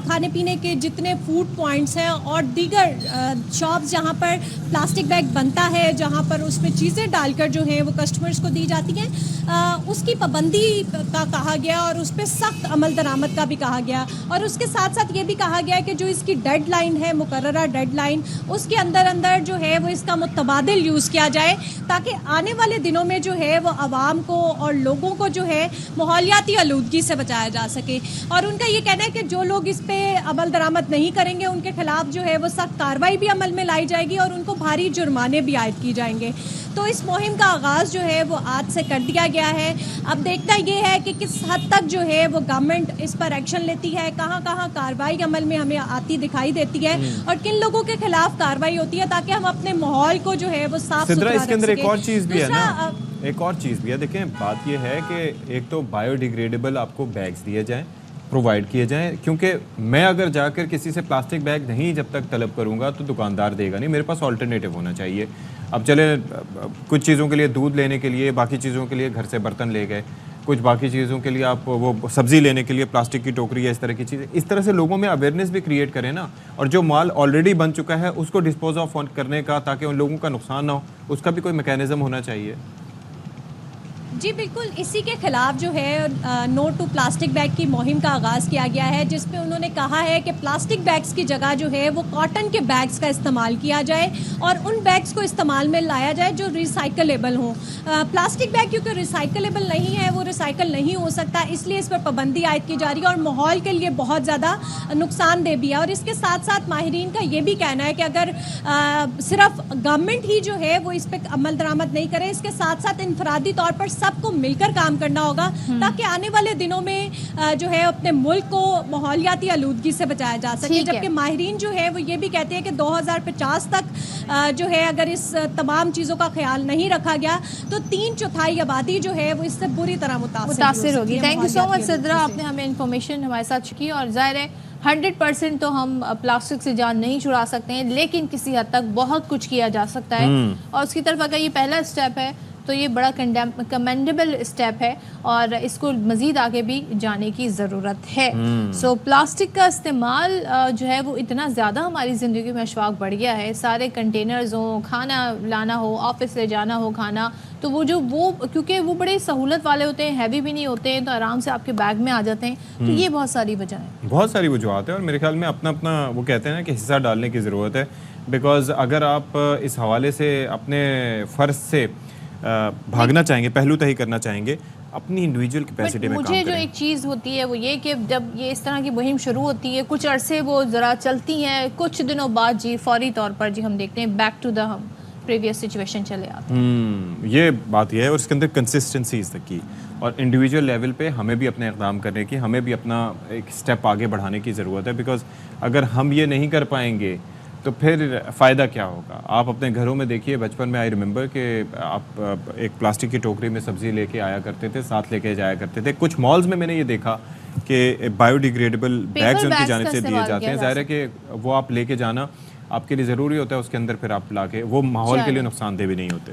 کھانے پینے کے جتنے فوڈ پوائنٹس ہیں اور دیگر شاپس جہاں پر پلاسٹک بیگ بنتا ہے, جہاں پر اس میں چیزیں ڈال کر جو ہیں وہ کسٹمرز کو دی جاتی ہیں, اس کی پابندی کا کہا گیا اور اس پہ سخت عمل درآمد کا بھی کہا گیا. اور اس کے ساتھ ساتھ یہ بھی کہا گیا کہ جو اس کی ڈیڈ لائن ہے, مقررہ ڈیڈ لائن, اس کے اندر جو ہے وہ اس کا متبادل یوز کیا جائے, تاکہ آنے والے دنوں میں جو ہے وہ عوام کو اور لوگوں کو جو ہے ماحولیاتی آلودگی سے بچایا جا سکے. اور ان کا یہ کہنا ہے کہ جو لوگ اس پہ عمل درآمد نہیں کریں گے ان کے خلاف جو ہے وہ سخت کارروائی بھی عمل میں لائی جائے گی اور ان کو بھاری جرمانے بھی عائد کی جائیں گے. تو اس مہم کا آغاز جو ہے وہ آج سے کر دیا گیا ہے. اب دیکھنا یہ ہے کہ کس حد تک جو ہے وہ گورنمنٹ اس پر ایکشن لیتی ہے, کہاں کہاں کارروائی عمل میں ہمیں آتی دکھائی دیتی ہے, اور کن لوگوں کے خلاف کارروائی ہوتی ہے, تاکہ ہم اپنے ماحول کو جو ہے وہ صاف ستھرا رکھ سکیں. اس کے اندر ایک اور چیز بھی ہے نا, ایک اور چیز بھی ہے. دیکھیں بات یہ ہے کہ ایک تو بایو ڈیگریڈیبل آپ کو بیگز دیے جائیں, پرووائڈ کیے جائیں, کیونکہ میں اگر جا کر کسی سے پلاسٹک بیگ نہیں جب تک طلب کروں گا تو دکاندار دے گا نہیں, میرے پاس آلٹرنیٹیو ہونا چاہیے. اب چلے کچھ چیزوں کے لیے دودھ لینے کے لیے, باقی چیزوں کے لیے گھر سے برتن لے گئے, کچھ باقی چیزوں کے لیے آپ وہ سبزی لینے کے لیے پلاسٹک کی ٹوکری یا اس طرح کی چیزیں, اس طرح سے لوگوں میں اویئرنیس بھی کریٹ کریں نا, اور جو مال آلریڈی بن چکا ہے اس کو ڈسپوز آف کرنے کا, تاکہ ان لوگوں کا نقصان نہ ہو, اس کا بھی کوئی میکینزم ہونا چاہیے. جی بالکل, اسی کے خلاف جو ہے نو ٹو پلاسٹک بیگ کی مہم کا آغاز کیا گیا ہے, جس میں انہوں نے کہا ہے کہ پلاسٹک بیگز کی جگہ جو ہے وہ کاٹن کے بیگز کا استعمال کیا جائے, اور ان بیگز کو استعمال میں لایا جائے جو ریسائکلیبل ہوں. پلاسٹک بیگ کیونکہ ریسائکلیبل نہیں ہے, وہ ریسائکل نہیں ہو سکتا, اس لیے اس پر پابندی عائد کی جا رہی ہے, اور ماحول کے لیے بہت زیادہ نقصان دہ بھی ہے. اور اس کے ساتھ ساتھ ماہرین کا یہ بھی کہنا ہے کہ اگر صرف گورنمنٹ ہی جو ہے وہ اس پہ عمل درآمد نہیں کرے, اس کے ساتھ ساتھ انفرادی طور پر سب کو مل کر کام کرنا ہوگا, تاکہ آنے والے دنوں میں جو ہے اپنے ملک کو ماحولیاتی آلودگی سے بچایا جا سکے. جبکہ ماہرین جو ہے وہ یہ بھی کہتے ہیں کہ 2050 تک جو ہے اگر اس تمام چیزوں کا خیال نہیں رکھا گیا تو 3/4 آبادی جو ہے وہ اس سے بری طرح متاثر ہوگی. تھینک یو سو مچ سدرا, آپ نے ہمیں انفارمیشن ہمارے ساتھ کی, اور ظاہر ہے 100% تو ہم پلاسٹک سے جان نہیں چھڑا سکتے ہیں, لیکن کسی حد تک بہت کچھ کیا جا سکتا ہے, اور اس کی طرف اگر یہ پہلا اسٹیپ ہے تو یہ بڑا کمینڈیبل اسٹیپ ہے اور اس کو مزید آگے بھی جانے کی ضرورت ہے. سو پلاسٹک کا استعمال جو ہے وہ اتنا زیادہ ہماری زندگی میں اشواق بڑھ گیا ہے. سارے کنٹینرز ہوں, کھانا لانا ہو, آفس لے جانا ہو کھانا, تو وہ کیونکہ وہ بڑے سہولت والے ہوتے ہیں, ہیوی بھی نہیں ہوتے ہیں, تو آرام سے آپ کے بیگ میں آ جاتے ہیں. تو یہ بہت ساری وجہ ہیں, بہت ساری وجوہات ہیں, اور میرے خیال میں اپنا وہ کہتے ہیں نا کہ حصہ ڈالنے کی ضرورت ہے. بیکاز اگر آپ اس حوالے سے اپنے فرض سے بھاگنا چاہیں گے, پہلو تہی کرنا چاہیں گے, اپنی انڈیویجول کیپیسٹی میں کام کریں. مجھے جو ایک چیز ہوتی ہے وہ یہ کہ جب یہ اس طرح کی مہم شروع ہوتی ہے, کچھ عرصے وہ ذرا چلتی ہیں, کچھ دنوں بعد جی فوری طور پر جی ہم دیکھتے ہیں back to the previous situation چلے آتے ہیں. یہ بات یہ ہے, اور اس کے اندر کنسسٹنسی از دا کی, اور انڈیویجول لیول پہ ہمیں بھی اپنے اقدام کرنے کی, ہمیں بھی اپنا ایک سٹیپ آگے بڑھانے کی ضرورت ہے. بیکاز اگر ہم یہ نہیں کر پائیں گے تو پھر فائدہ کیا ہوگا. آپ اپنے گھروں میں دیکھیے, بچپن میں آئی ریممبر کہ آپ ایک پلاسٹک کی ٹوکری میں سبزی لے کے آیا کرتے تھے, ساتھ لے کے جایا کرتے تھے. کچھ مالز میں نے یہ دیکھا کہ بایو ڈیگریڈیبل بیگز ان کی جانب سے دیے جاتے ہیں. ظاہر ہے کہ وہ آپ لے کے جانا آپ کے لیے ضروری ہوتا ہے, اس کے اندر پھر آپ لا کے, وہ ماحول کے لیے نقصان دہ بھی نہیں ہوتے.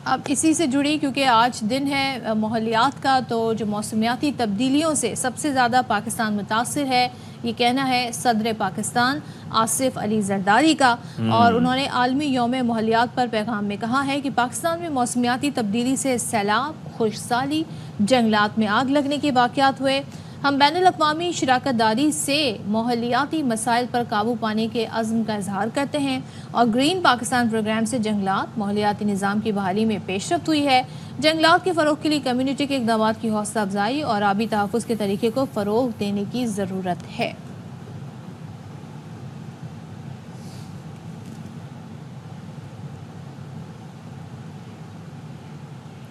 اب اسی سے جڑی, کیونکہ آج دن ہے ماحولیات کا, تو جو موسمیاتی تبدیلیوں سے سب سے زیادہ پاکستان متاثر ہے, یہ کہنا ہے صدر پاکستان آصف علی زرداری کا. اور انہوں نے عالمی یوم ماحولیات پر پیغام میں کہا ہے کہ پاکستان میں موسمیاتی تبدیلی سے سیلاب, خشکسالی, جنگلات میں آگ لگنے کے واقعات ہوئے. ہم بین الاقوامی شراکت داری سے ماحولیاتی مسائل پر قابو پانے کے عزم کا اظہار کرتے ہیں, اور گرین پاکستان پروگرام سے جنگلات, ماحولیاتی نظام کی بحالی میں پیش رفت ہوئی ہے. جنگلات کے فروغ کے لیے کمیونٹی کے اقدامات کی حوصلہ افزائی اور آبی تحفظ کے طریقے کو فروغ دینے کی ضرورت ہے.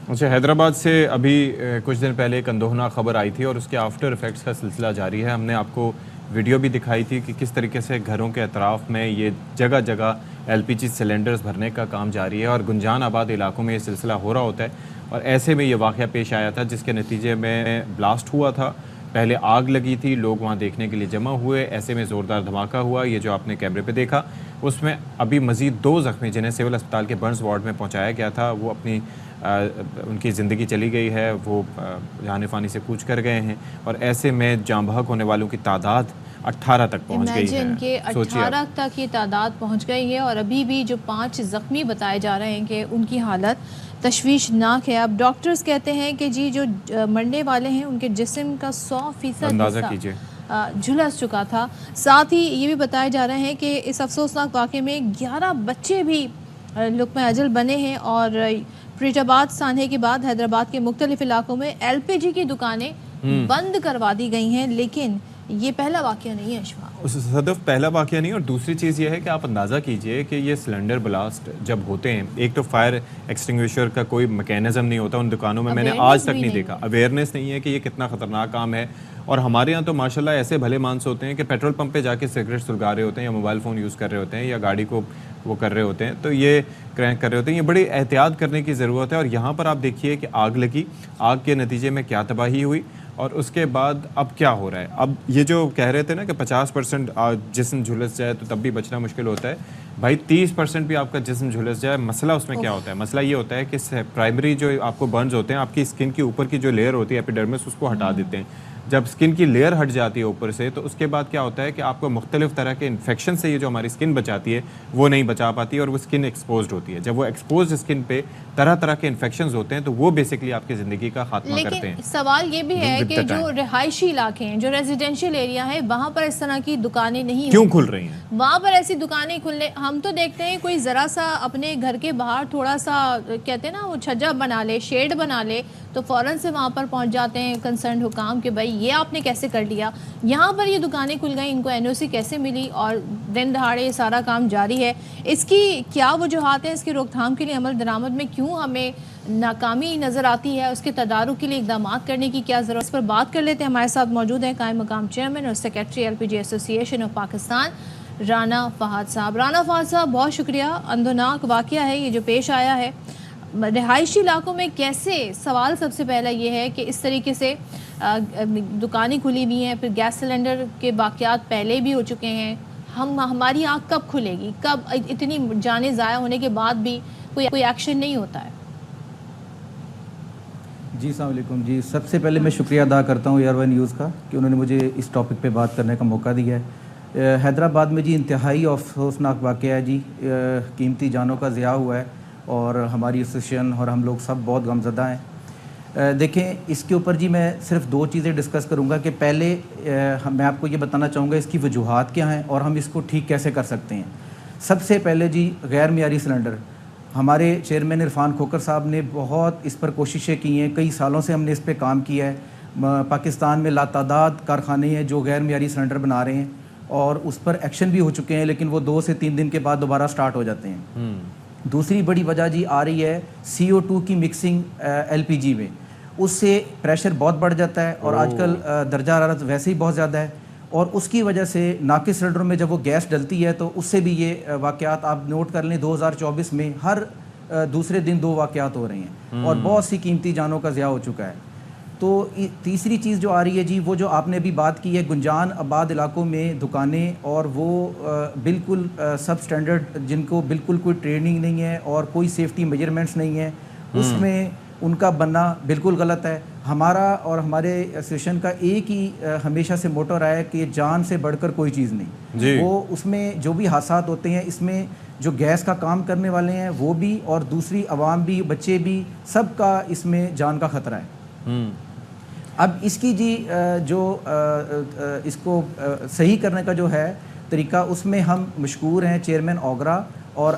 اچھا, حیدرآباد سے ابھی کچھ دن پہلے ایک اندوہناک خبر آئی تھی, اور اس کے آفٹر افیکٹس کا سلسلہ جاری ہے. ہم نے آپ کو ویڈیو بھی دکھائی تھی کہ کس طریقے سے گھروں کے اطراف میں یہ جگہ جگہ LPG سلنڈرز بھرنے کا کام جاری ہے, اور گنجان آباد علاقوں میں یہ سلسلہ ہو رہا ہوتا ہے. اور ایسے میں یہ واقعہ پیش آیا تھا جس کے نتیجے میں بلاسٹ ہوا تھا. پہلے آگ لگی تھی, لوگ وہاں دیکھنے کے لیے جمع ہوئے, ایسے میں زوردار دھماکہ ہوا. یہ جو آپ نے کیمرے پہ دیکھا, اس میں ابھی مزید 2 زخمی جنہیں سول اسپتال کے برنز وارڈ میں پہنچایا گیا تھا, وہ ان کی زندگی چلی گئی ہے, وہ جان فانی سے کوچ کر گئے ہیں. اور ایسے میں جاں بحق ہونے والوں کی تعداد 18 تک پہنچ گئی ہے. کہ 18 تک یہ تعداد پہنچ گئی ہے, اور ابھی بھی جو 5 زخمی بتائے جا رہے ہیں کہ ان کی حالت تشویشناک ہے. اب ڈاکٹرز کہتے ہیں کہ جی جو مرنے والے ہیں ان کے جسم کا 100% اندازہ کیجئے جھلس چکا تھا. ساتھ ہی یہ بھی بتایا جا رہا ہے کہ اس افسوسناک واقعے میں 11 بچے بھی لقمہ اجل بنے ہیں. اور فریج آباد سانحے کے بعد حیدرآباد کے مختلف علاقوں میں LPG کی دکانیں بند کروا دی گئی ہیں, لیکن یہ پہلا واقعہ نہیں ہے اشفاق. صدف پہلا واقعہ نہیں. اور دوسری چیز یہ ہے کہ آپ اندازہ کیجئے کہ یہ سلنڈر بلاسٹ جب ہوتے ہیں, ایک تو فائر ایکسٹنگوشر کا کوئی میکینزم نہیں ہوتا ان دکانوں میں, میں نے آج تک نہیں دیکھا. اویئرنیس نہیں ہے کہ یہ کتنا خطرناک کام ہے. اور ہمارے یہاں تو ماشاءاللہ ایسے بھلے مانس ہوتے ہیں کہ پیٹرول پمپ پہ جا کے سگریٹ سلگا رہے ہوتے ہیں, یا موبائل فون یوز کر رہے ہوتے ہیں, یا گاڑی کو وہ کر رہے ہوتے ہیں, تو یہ کرینک کر رہے ہوتے ہیں. یہ بڑی احتیاط کرنے کی ضرورت ہے. اور یہاں پر آپ دیکھیے کہ آگ لگی, آگ کے نتیجے میں کیا تباہی ہوئی, اور اس کے بعد اب کیا ہو رہا ہے. اب یہ جو کہہ رہے تھے نا کہ 50% جسم جھلس جائے تو تب بھی بچنا مشکل ہوتا ہے, بھائی 30% بھی آپ کا جسم جھلس جائے, مسئلہ اس میں کیا ہوتا ہے. مسئلہ یہ ہوتا ہے کہ پرائمری جو آپ کو برنز ہوتے ہیں, آپ کی اسکن کے اوپر کی جو لیئر ہوتی ہے ایپیڈرمس, اس کو ہٹا دیتے ہیں. جب اسکن کی لیئر ہٹ جاتی ہے اوپر سے, تو اس کے بعد کیا ہوتا ہے کہ آپ کو مختلف طرح کے انفیکشن سے یہ جو ہماری اسکن بچاتی ہے وہ نہیں بچا پاتی, اور وہ اسکن ایکسپوزڈ ہوتی ہے. جب وہ ایکسپوزڈ اسکن پہ طرح طرح کے انفیکشنز ہوتے ہیں, تو وہ بیسکلی آپ کی زندگی کا خاتمہ کرتے ہیں. لیکن سوال یہ بھی ہے کہ جو رہائشی علاقے ہیں, جو ریزیڈینشیل ایریا ہے, وہاں پر اس طرح کی دکانیں نہیں کیوں کھل رہی ہیں. وہاں پر ایسی دکانیں کھلنے, ہم تو دیکھتے ہیں کوئی ذرا سا اپنے گھر کے باہر تھوڑا سا کہتے ہیں نا وہ چھجا بنا لے, شیڈ بنا لے, تو فوراً سے وہاں پر پہنچ جاتے ہیں کنسرنڈ حکام کہ بھائی یہ آپ نے کیسے کر لیا. یہاں پر یہ دکانیں کھل گئیں, ان کو NOC کیسے ملی, اور دن دہاڑے یہ سارا کام جاری ہے. اس کی کیا وجوہات ہیں, اس کی روک تھام کے لیے عمل درآمد میں کیوں ہمیں ناکامی نظر آتی ہے, اس کے تدارک کے لیے اقدامات کرنے کی کیا ضرورت, اس پر بات کر لیتے ہیں. ہمارے ساتھ موجود ہیں قائم مقام چیئرمین اور سیکریٹری LPG ایسوسی ایشن آف پاکستان رانا فہد صاحب. رانا فہد صاحب بہت شکریہ. اندھوناک واقعہ ہے یہ جو پیش آیا ہے رہائشی علاقوں میں, کیسے, سوال سب سے پہلا یہ ہے کہ اس طریقے سے دکانیں کھلی ہوئی ہیں, پھر گیس سلنڈر کے واقعات پہلے بھی ہو چکے ہیں, ہماری آنکھ کب کھلے گی, کب اتنی جانیں ضائع ہونے کے بعد بھی کوئی ایکشن نہیں ہوتا ہے. جی السلام علیکم جی. سب سے پہلے میں شکریہ ادا کرتا ہوں ایئر ون نیوز کا کہ انہوں نے مجھے اس ٹاپک پہ بات کرنے کا موقع دیا ہے. حیدرآباد میں جی انتہائی افسوسناک واقعہ ہے جی. قیمتی جانوں کا ضیاع ہوا ہے اور ہماری ایسوسیشن اور ہم لوگ سب بہت غمزدہ ہیں. دیکھیں اس کے اوپر جی میں صرف 2 چیزیں ڈسکس کروں گا کہ پہلے میں آپ کو یہ بتانا چاہوں گا اس کی وجوہات کیا ہیں اور ہم اس کو ٹھیک کیسے کر سکتے ہیں. سب سے پہلے جی غیر معیاری سلنڈر. ہمارے چیئرمین عرفان کھوکر صاحب نے بہت اس پر کوششیں کی ہیں, کئی سالوں سے ہم نے اس پہ کام کیا ہے. پاکستان میں لاتعداد کارخانے ہیں جو غیر معیاری سلنڈر بنا رہے ہیں اور اس پر ایکشن بھی ہو چکے ہیں, لیکن وہ 2 سے 3 دن کے بعد دوبارہ سٹارٹ ہو جاتے ہیں. دوسری بڑی وجہ جی آ رہی ہے CO2 کی مکسنگ LPG میں. اس سے پریشر بہت بڑھ جاتا ہے اور آج کل درجہ حرارت ویسے ہی بہت زیادہ ہے, اور اس کی وجہ سے ناقص سلنڈروں میں جب وہ گیس ڈلتی ہے تو اس سے بھی یہ واقعات آپ نوٹ کر لیں. 2024 میں ہر دوسرے دن 2 واقعات ہو رہے ہیں اور بہت سی قیمتی جانوں کا ضیاع ہو چکا ہے. تو تیسری چیز جو آ رہی ہے جی وہ جو آپ نے ابھی بات کی ہے گنجان آباد علاقوں میں دکانیں, اور وہ بالکل سب سٹینڈرڈ جن کو بالکل کوئی ٹریننگ نہیں ہے اور کوئی سیفٹی میجرمنٹس نہیں ہے, اس میں ان کا بننا بالکل غلط ہے. ہمارا اور ہمارے ایسوسیشن کا ایک ہی ہمیشہ سے موٹو رہا ہے کہ جان سے بڑھ کر کوئی چیز نہیں. وہ اس میں جو بھی حادثات ہوتے ہیں اس میں جو گیس کا کام کرنے والے ہیں وہ بھی اور دوسری عوام بھی, بچے بھی, سب کا اس میں جان کا خطرہ ہے. اب اس کی جی جو اس کو صحیح کرنے کا جو ہے طریقہ, اس میں ہم مشکور ہیں چیئرمین اوگرا اور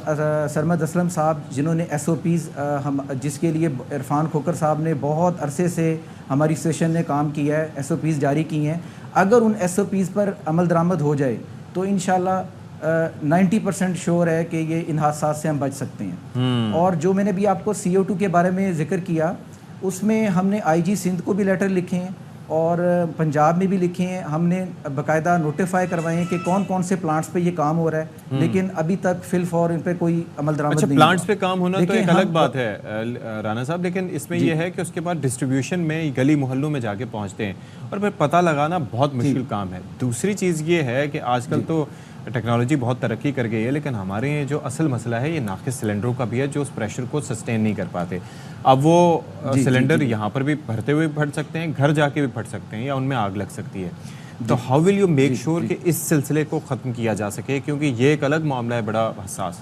سرمد اسلم صاحب جنہوں نے SOPs ہم جس کے لیے عرفان کھوکر صاحب نے بہت عرصے سے ہماری سیشن نے کام کیا ہے, SOPs جاری کی ہیں. اگر ان SOPs پر عمل درآمد ہو جائے تو انشاءاللہ 90% شور ہے کہ یہ ان حادثات سے ہم بچ سکتے ہیں. اور جو میں نے بھی آپ کو CO2 کے بارے میں ذکر کیا, اس میں ہم نے IG سندھ کو بھی لیٹر لکھے ہیں اور پنجاب میں بھی لکھے ہیں. ہم نے باقاعدہ نوٹیفائی کروائے ہیں کہ کون کون سے پلانٹس پہ یہ کام ہو رہا ہے, لیکن ابھی تک فی الفور ان پہ کوئی عمل درآمد نہیں. پلانٹس پہ کام ہونا تو ایک الگ بات ہے رانا صاحب, لیکن اس میں یہ ہے کہ اس کے بعد ڈسٹریبیوشن میں گلی محلوں میں جا کے پہنچتے ہیں اور پھر پتہ لگانا بہت مشکل کام ہے. دوسری چیز یہ ہے کہ آج کل تو ٹیکنالوجی بہت ترقی کر گئی ہے, لیکن ہمارے یہ جو اصل مسئلہ ہے یہ ناقص سلنڈروں کا بھی ہے جو اس پریشر کو سسٹین نہیں کر پاتے. اب وہ سلنڈر یہاں پر بھی بھرتے ہوئے پھٹ سکتے ہیں, گھر جا کے بھی پھٹ سکتے ہیں یا ان میں آگ لگ سکتی ہے. تو how will you make sure کہ اس سلسلے کو ختم کیا جا سکے, کیونکہ یہ ایک الگ معاملہ ہے بڑا حساس.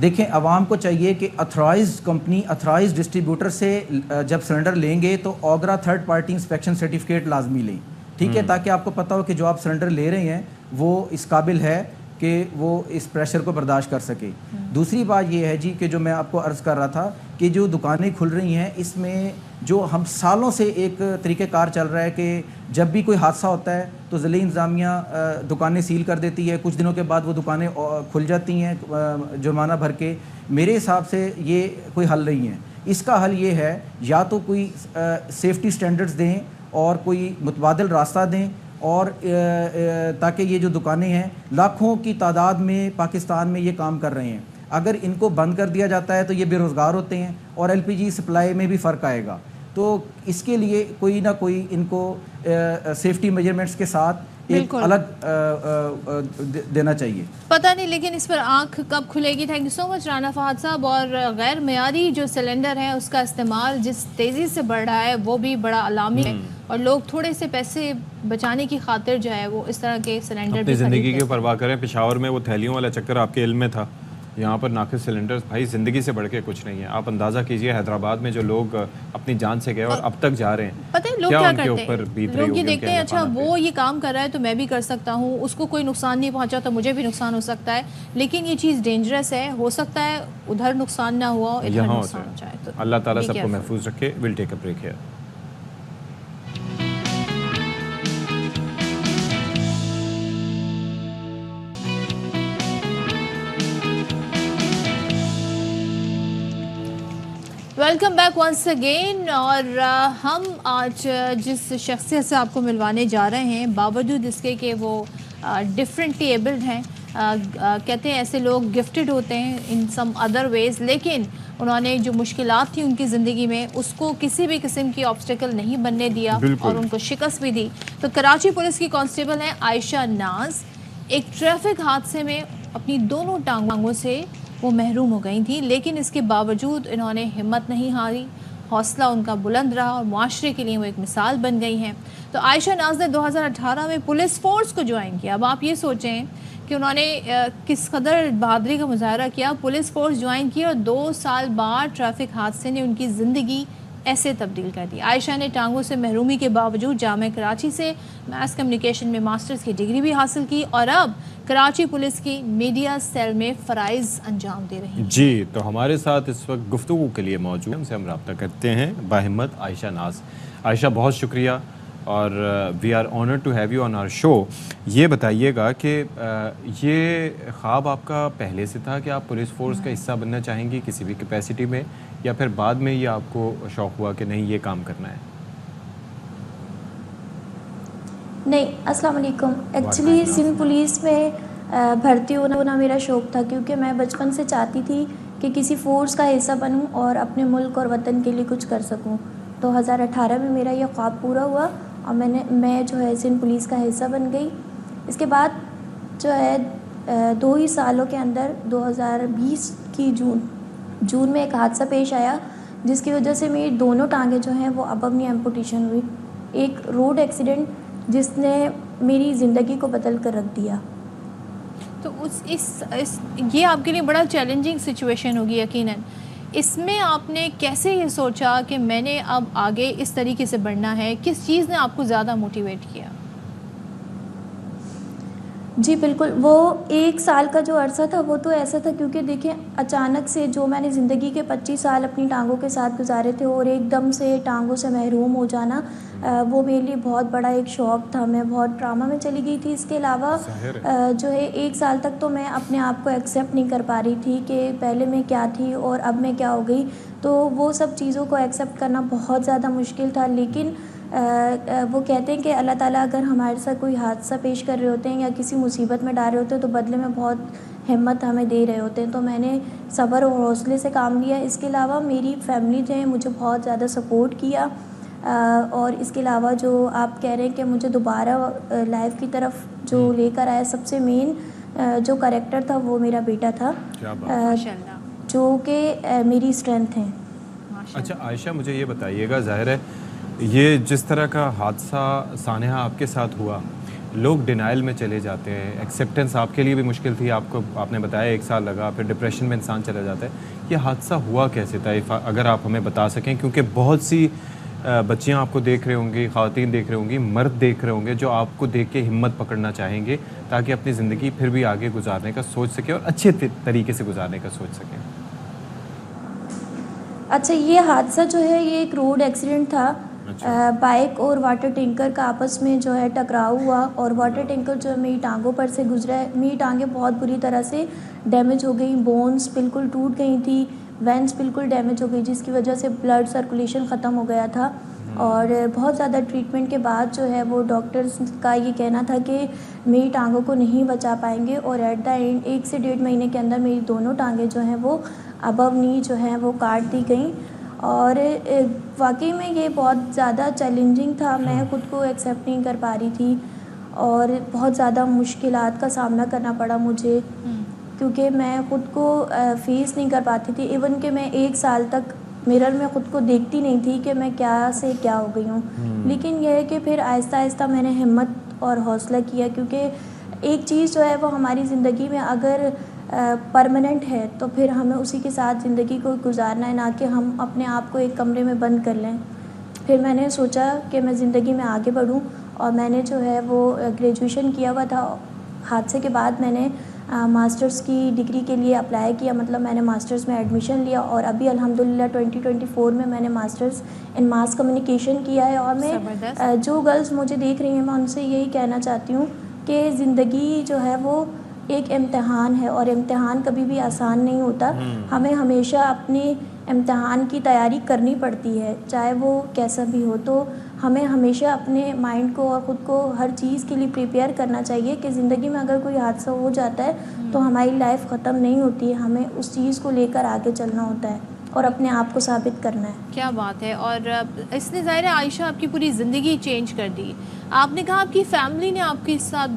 دیکھیں عوام کو چاہیے کہ اتھرائزڈ کمپنی, اتھرائزڈ ڈسٹریبیوٹر سے جب سلنڈر لیں گے تو OGRA third party inspection certificate لازمی لیں, ٹھیک ہے, تاکہ آپ کو پتہ ہو کہ جو آپ سلنڈر لے رہے ہیں وہ اس قابل ہے کہ وہ اس پریشر کو برداشت کر سکے. دوسری بات یہ ہے جی کہ جو میں آپ کو عرض کر رہا تھا کہ جو دکانیں کھل رہی ہیں اس میں جو ہم سالوں سے ایک طریقہ کار چل رہا ہے کہ جب بھی کوئی حادثہ ہوتا ہے تو ضلعی انتظامیہ دکانیں سیل کر دیتی ہے, کچھ دنوں کے بعد وہ دکانیں کھل جاتی ہیں جرمانہ بھر کے. میرے حساب سے یہ کوئی حل نہیں ہے. اس کا حل یہ ہے یا تو کوئی سیفٹی سٹینڈرڈز دیں اور کوئی متبادل راستہ دیں, اور تاکہ یہ جو دکانیں ہیں لاکھوں کی تعداد میں پاکستان میں یہ کام کر رہے ہیں, اگر ان کو بند کر دیا جاتا ہے تو یہ بے روزگار ہوتے ہیں اور LPG سپلائی میں بھی فرق آئے گا. تو اس کے لیے کوئی نہ کوئی ان کو سیفٹی میجرمنٹس کے ساتھ ایک الگ دینا چاہیے. پتہ نہیں لیکن اس پر آنکھ کب کھلے گی. تھینک یو سو مچ رانا فہد صاحب. اور غیر معیاری جو سلنڈر ہے اس کا استعمال جس تیزی سے بڑھ رہا ہے وہ بھی بڑا علامی ہے, اور لوگ تھوڑے سے پیسے بچانے کی خاطر جو ہے وہ اس طرح کے سلنڈر اپنی زندگی کی پرواہ کریں. پشاور میں وہ تھیلیوں والا چکر آپ کے علم میں تھا, یہاں پر ناقص سلنڈر بھائی زندگی سے بڑھ کے کچھ نہیں ہے. آپ اندازہ کیجئے حیدرآباد میں جو لوگ اپنی جان سے گئے اور اب تک جا رہے ہیں, پتہ ہے لوگ کیا کرتے ہیں, لوگ یہ دیکھتے ہیں اچھا وہ یہ کام کر رہا ہے تو میں بھی کر سکتا ہوں, اس کو کوئی نقصان نہیں پہنچا تو مجھے بھی نقصان ہو سکتا ہے. لیکن یہ چیز ڈینجرس ہے, ہو سکتا ہے ادھر نقصان نہ ہوا ادھر نقصان ہو جائے. تو اللہ تعالیٰ سب کو محفوظ رکھے. We'll take a break here. Welcome back once again. اور ہم آج جس شخصیت سے آپ کو ملوانے جا رہے ہیں, باوجود اس کے کہ وہ ڈفرینٹلی ایبلڈ ہیں, کہتے ہیں ایسے لوگ گفٹڈ ہوتے ہیں ان سم ادر ویز, لیکن انہوں نے جو مشکلات تھیں ان کی زندگی میں اس کو کسی بھی قسم کی آبسٹیکل نہیں بننے دیا اور ان کو شکست بھی دی. تو کراچی پولیس کی کانسٹیبل ہیں عائشہ ناز. ایک ٹریفک حادثے میں اپنی دونوں ٹانگوں سے وہ محروم ہو گئی تھیں, لیکن اس کے باوجود انہوں نے ہمت نہیں ہاری حوصلہ ان کا بلند رہا اور معاشرے کے لیے وہ ایک مثال بن گئی ہیں. تو عائشہ ناز نے 2018 میں پولیس فورس کو جوائن کیا. اب آپ یہ سوچیں کہ انہوں نے کس قدر بہادری کا مظاہرہ کیا. پولیس فورس جوائن کی اور 2 سال بعد ٹریفک حادثے نے ان کی زندگی ایسے تبدیل کر دی. عائشہ نے ٹانگوں سے محرومی کے باوجود جامعہ کراچی سے میس کمیونیکیشن میں ماسٹرز کی ڈگری بھی حاصل کی اور اب کراچی پولیس کی میڈیا سیل میں فرائض انجام دے رہی ہیں. جی تو ہمارے ساتھ اس وقت گفتگو کے لیے موجود ہیں، ہم سے ہم رابطہ کرتے ہیں باہمت عائشہ ناز. عائشہ بہت شکریہ اور we are honoured to have you on our show. یہ بتائیے گا کہ یہ خواب آپ کا پہلے سے تھا کہ آپ پولیس فورس کا حصہ بننا چاہیں گی کسی بھی کیپیسٹی میں، یا پھر بعد میں یہ آپ کو شوق ہوا کہ نہیں یہ کام کرنا ہے؟ نہیں، السلام علیکم. ایکچولی سندھ پولیس میں بھرتی ہونا میرا شوق تھا، کیونکہ میں بچپن سے چاہتی تھی کہ کسی فورس کا حصہ بنوں اور اپنے ملک اور وطن کے لیے کچھ کر سکوں. 2018 میں میرا یہ خواب پورا ہوا اور میں جو ہے سندھ پولیس کا حصہ بن گئی. اس کے بعد جو ہے 2 ہی سالوں کے اندر 2020 کی جون میں ایک حادثہ پیش آیا جس کی وجہ سے میری دونوں ٹانگیں جو ہیں وہ ابونی ایمپوٹیشن ہوئی. ایک روڈ ایکسیڈنٹ جس نے میری زندگی کو بدل کر رکھ دیا. تو یہ آپ کے لیے بڑا چیلنجنگ سچویشن ہوگی یقیناً. اس میں آپ نے کیسے یہ سوچا کہ میں نے اب آگے اس طریقے سے بڑھنا ہے؟ کس چیز نے آپ کو زیادہ موٹیویٹ کیا؟ جی بالکل، وہ 1 سال کا جو عرصہ تھا وہ تو ایسا تھا کیونکہ دیکھیں اچانک سے جو میں نے زندگی کے 25 سال اپنی ٹانگوں کے ساتھ گزارے تھے اور ایک دم سے ٹانگوں سے محروم ہو جانا وہ میرے لیے بہت بڑا ایک شوق تھا. میں بہت ڈرامہ میں چلی گئی تھی. اس کے علاوہ جو ہے 1 سال تک تو میں اپنے آپ کو ایکسیپٹ نہیں کر پا رہی تھی کہ پہلے میں کیا تھی اور اب میں کیا ہو گئی. تو وہ سب چیزوں کو ایکسیپٹ کرنا بہت زیادہ مشکل تھا. لیکن وہ کہتے ہیں کہ اللہ تعالیٰ اگر ہمارے ساتھ کوئی حادثہ پیش کر رہے ہوتے ہیں یا کسی مصیبت میں ڈال رہے ہوتے ہیں تو بدلے میں بہت ہمت ہمیں دے رہے ہوتے ہیں. تو میں نے صبر اور حوصلے سے کام لیا. اس کے علاوہ میری فیملی جو ہے مجھے بہت زیادہ سپورٹ کیا. اور اس کے علاوہ جو آپ کہہ رہے ہیں کہ مجھے دوبارہ لائف کی طرف جو لے کر آیا، سب سے مین جو کریکٹر تھا وہ میرا بیٹا تھا جو کہ میری اسٹرینتھ ہے. اچھا عائشہ مجھے یہ بتائیے گا، ظاہر ہے یہ جس طرح کا حادثہ سانحہ آپ کے ساتھ ہوا، لوگ ڈینائل میں چلے جاتے ہیں. ایکسیپٹنس آپ کے لیے بھی مشکل تھی، آپ نے بتایا 1 سال لگا، پھر ڈپریشن میں انسان چلا جاتا ہے. یہ حادثہ ہوا کیسے تھا اگر آپ ہمیں بتا سکیں؟ کیونکہ بہت سی بچیاں آپ کو دیکھ رہے ہوں گی، خواتین دیکھ رہے ہوں گی، مرد دیکھ رہے ہوں گے جو آپ کو دیکھ کے ہمت پکڑنا چاہیں گے تاکہ اپنی زندگی پھر بھی آگے گزارنے کا سوچ سکے اور اچھے طریقے سے گزارنے کا سوچ سکیں. اچھا، یہ حادثہ جو ہے یہ ایک روڈ ایکسیڈنٹ تھا. بائک اور واٹر ٹینکر کا آپس میں جو ہے ٹکراؤ ہوا اور واٹر ٹینکر جو ہے میری ٹانگوں پر سے گزرا ہے. میری ٹانگیں بہت بری طرح سے ڈیمیج ہو گئیں، بونز بالکل ٹوٹ گئی تھی، وینس بالکل ڈیمیج ہو گئی جس کی وجہ سے بلڈ سرکولیشن ختم ہو گیا تھا. اور بہت زیادہ ٹریٹمنٹ کے بعد جو ہے وہ ڈاکٹرز کا یہ کہنا تھا کہ میری ٹانگوں کو نہیں بچا پائیں گے. اور ایٹ دا اینڈ 1 سے 1.5 مہینے کے اندر میری دونوں ٹانگیں جو ہیں وہ ابو نی جو ہیں وہ کاٹ دی گئیں. اور واقعی میں یہ بہت زیادہ چیلنجنگ تھا. میں خود کو ایکسیپٹ نہیں کر پا رہی تھی اور بہت زیادہ مشکلات کا سامنا کرنا پڑا مجھے کیونکہ میں خود کو فیس نہیں کر پاتی تھی. ایون کہ میں 1 سال تک میرر میں خود کو دیکھتی نہیں تھی کہ میں کیا سے کیا ہو گئی ہوں. لیکن یہ ہے کہ پھر آہستہ آہستہ میں نے ہمت اور حوصلہ کیا کیونکہ ایک چیز جو ہے وہ ہماری زندگی میں اگر پرماننٹ ہے تو پھر ہمیں اسی کے ساتھ زندگی کو گزارنا ہے، نہ کہ ہم اپنے آپ کو ایک کمرے میں بند کر لیں. پھر میں نے سوچا کہ میں زندگی میں آگے بڑھوں اور میں نے جو ہے وہ گریجویشن کیا ہوا تھا. حادثے کے بعد میں نے ماسٹرز کی ڈگری کے لیے اپلائی کیا، مطلب میں نے ماسٹرز میں ایڈمیشن لیا اور ابھی الحمدللہ 2024 میں نے ماسٹرز ان ماس کمیونیکیشن کیا ہے. اور میں جو گرلز مجھے دیکھ رہی ہیں میں ان سے یہی کہنا چاہتی ہوں کہ زندگی جو ہے وہ ایک امتحان ہے اور امتحان کبھی بھی آسان نہیں ہوتا. ہمیں ہمیشہ اپنے امتحان کی تیاری کرنی پڑتی ہے چاہے وہ کیسا بھی ہو. تو ہمیں ہمیشہ اپنے مائنڈ کو اور خود کو ہر چیز کے لیے پریپیئر کرنا چاہیے کہ زندگی میں اگر کوئی حادثہ ہو جاتا ہے تو ہماری لائف ختم نہیں ہوتی ہے، ہمیں اس چیز کو لے کر آگے چلنا ہوتا ہے اور اپنے آپ کو ثابت کرنا ہے. کیا بات ہے. اور اس نے ظاہر ہے عائشہ آپ کی پوری زندگی چینج کر دی. آپ نے کہا آپ کی فیملی نے آپ کے ساتھ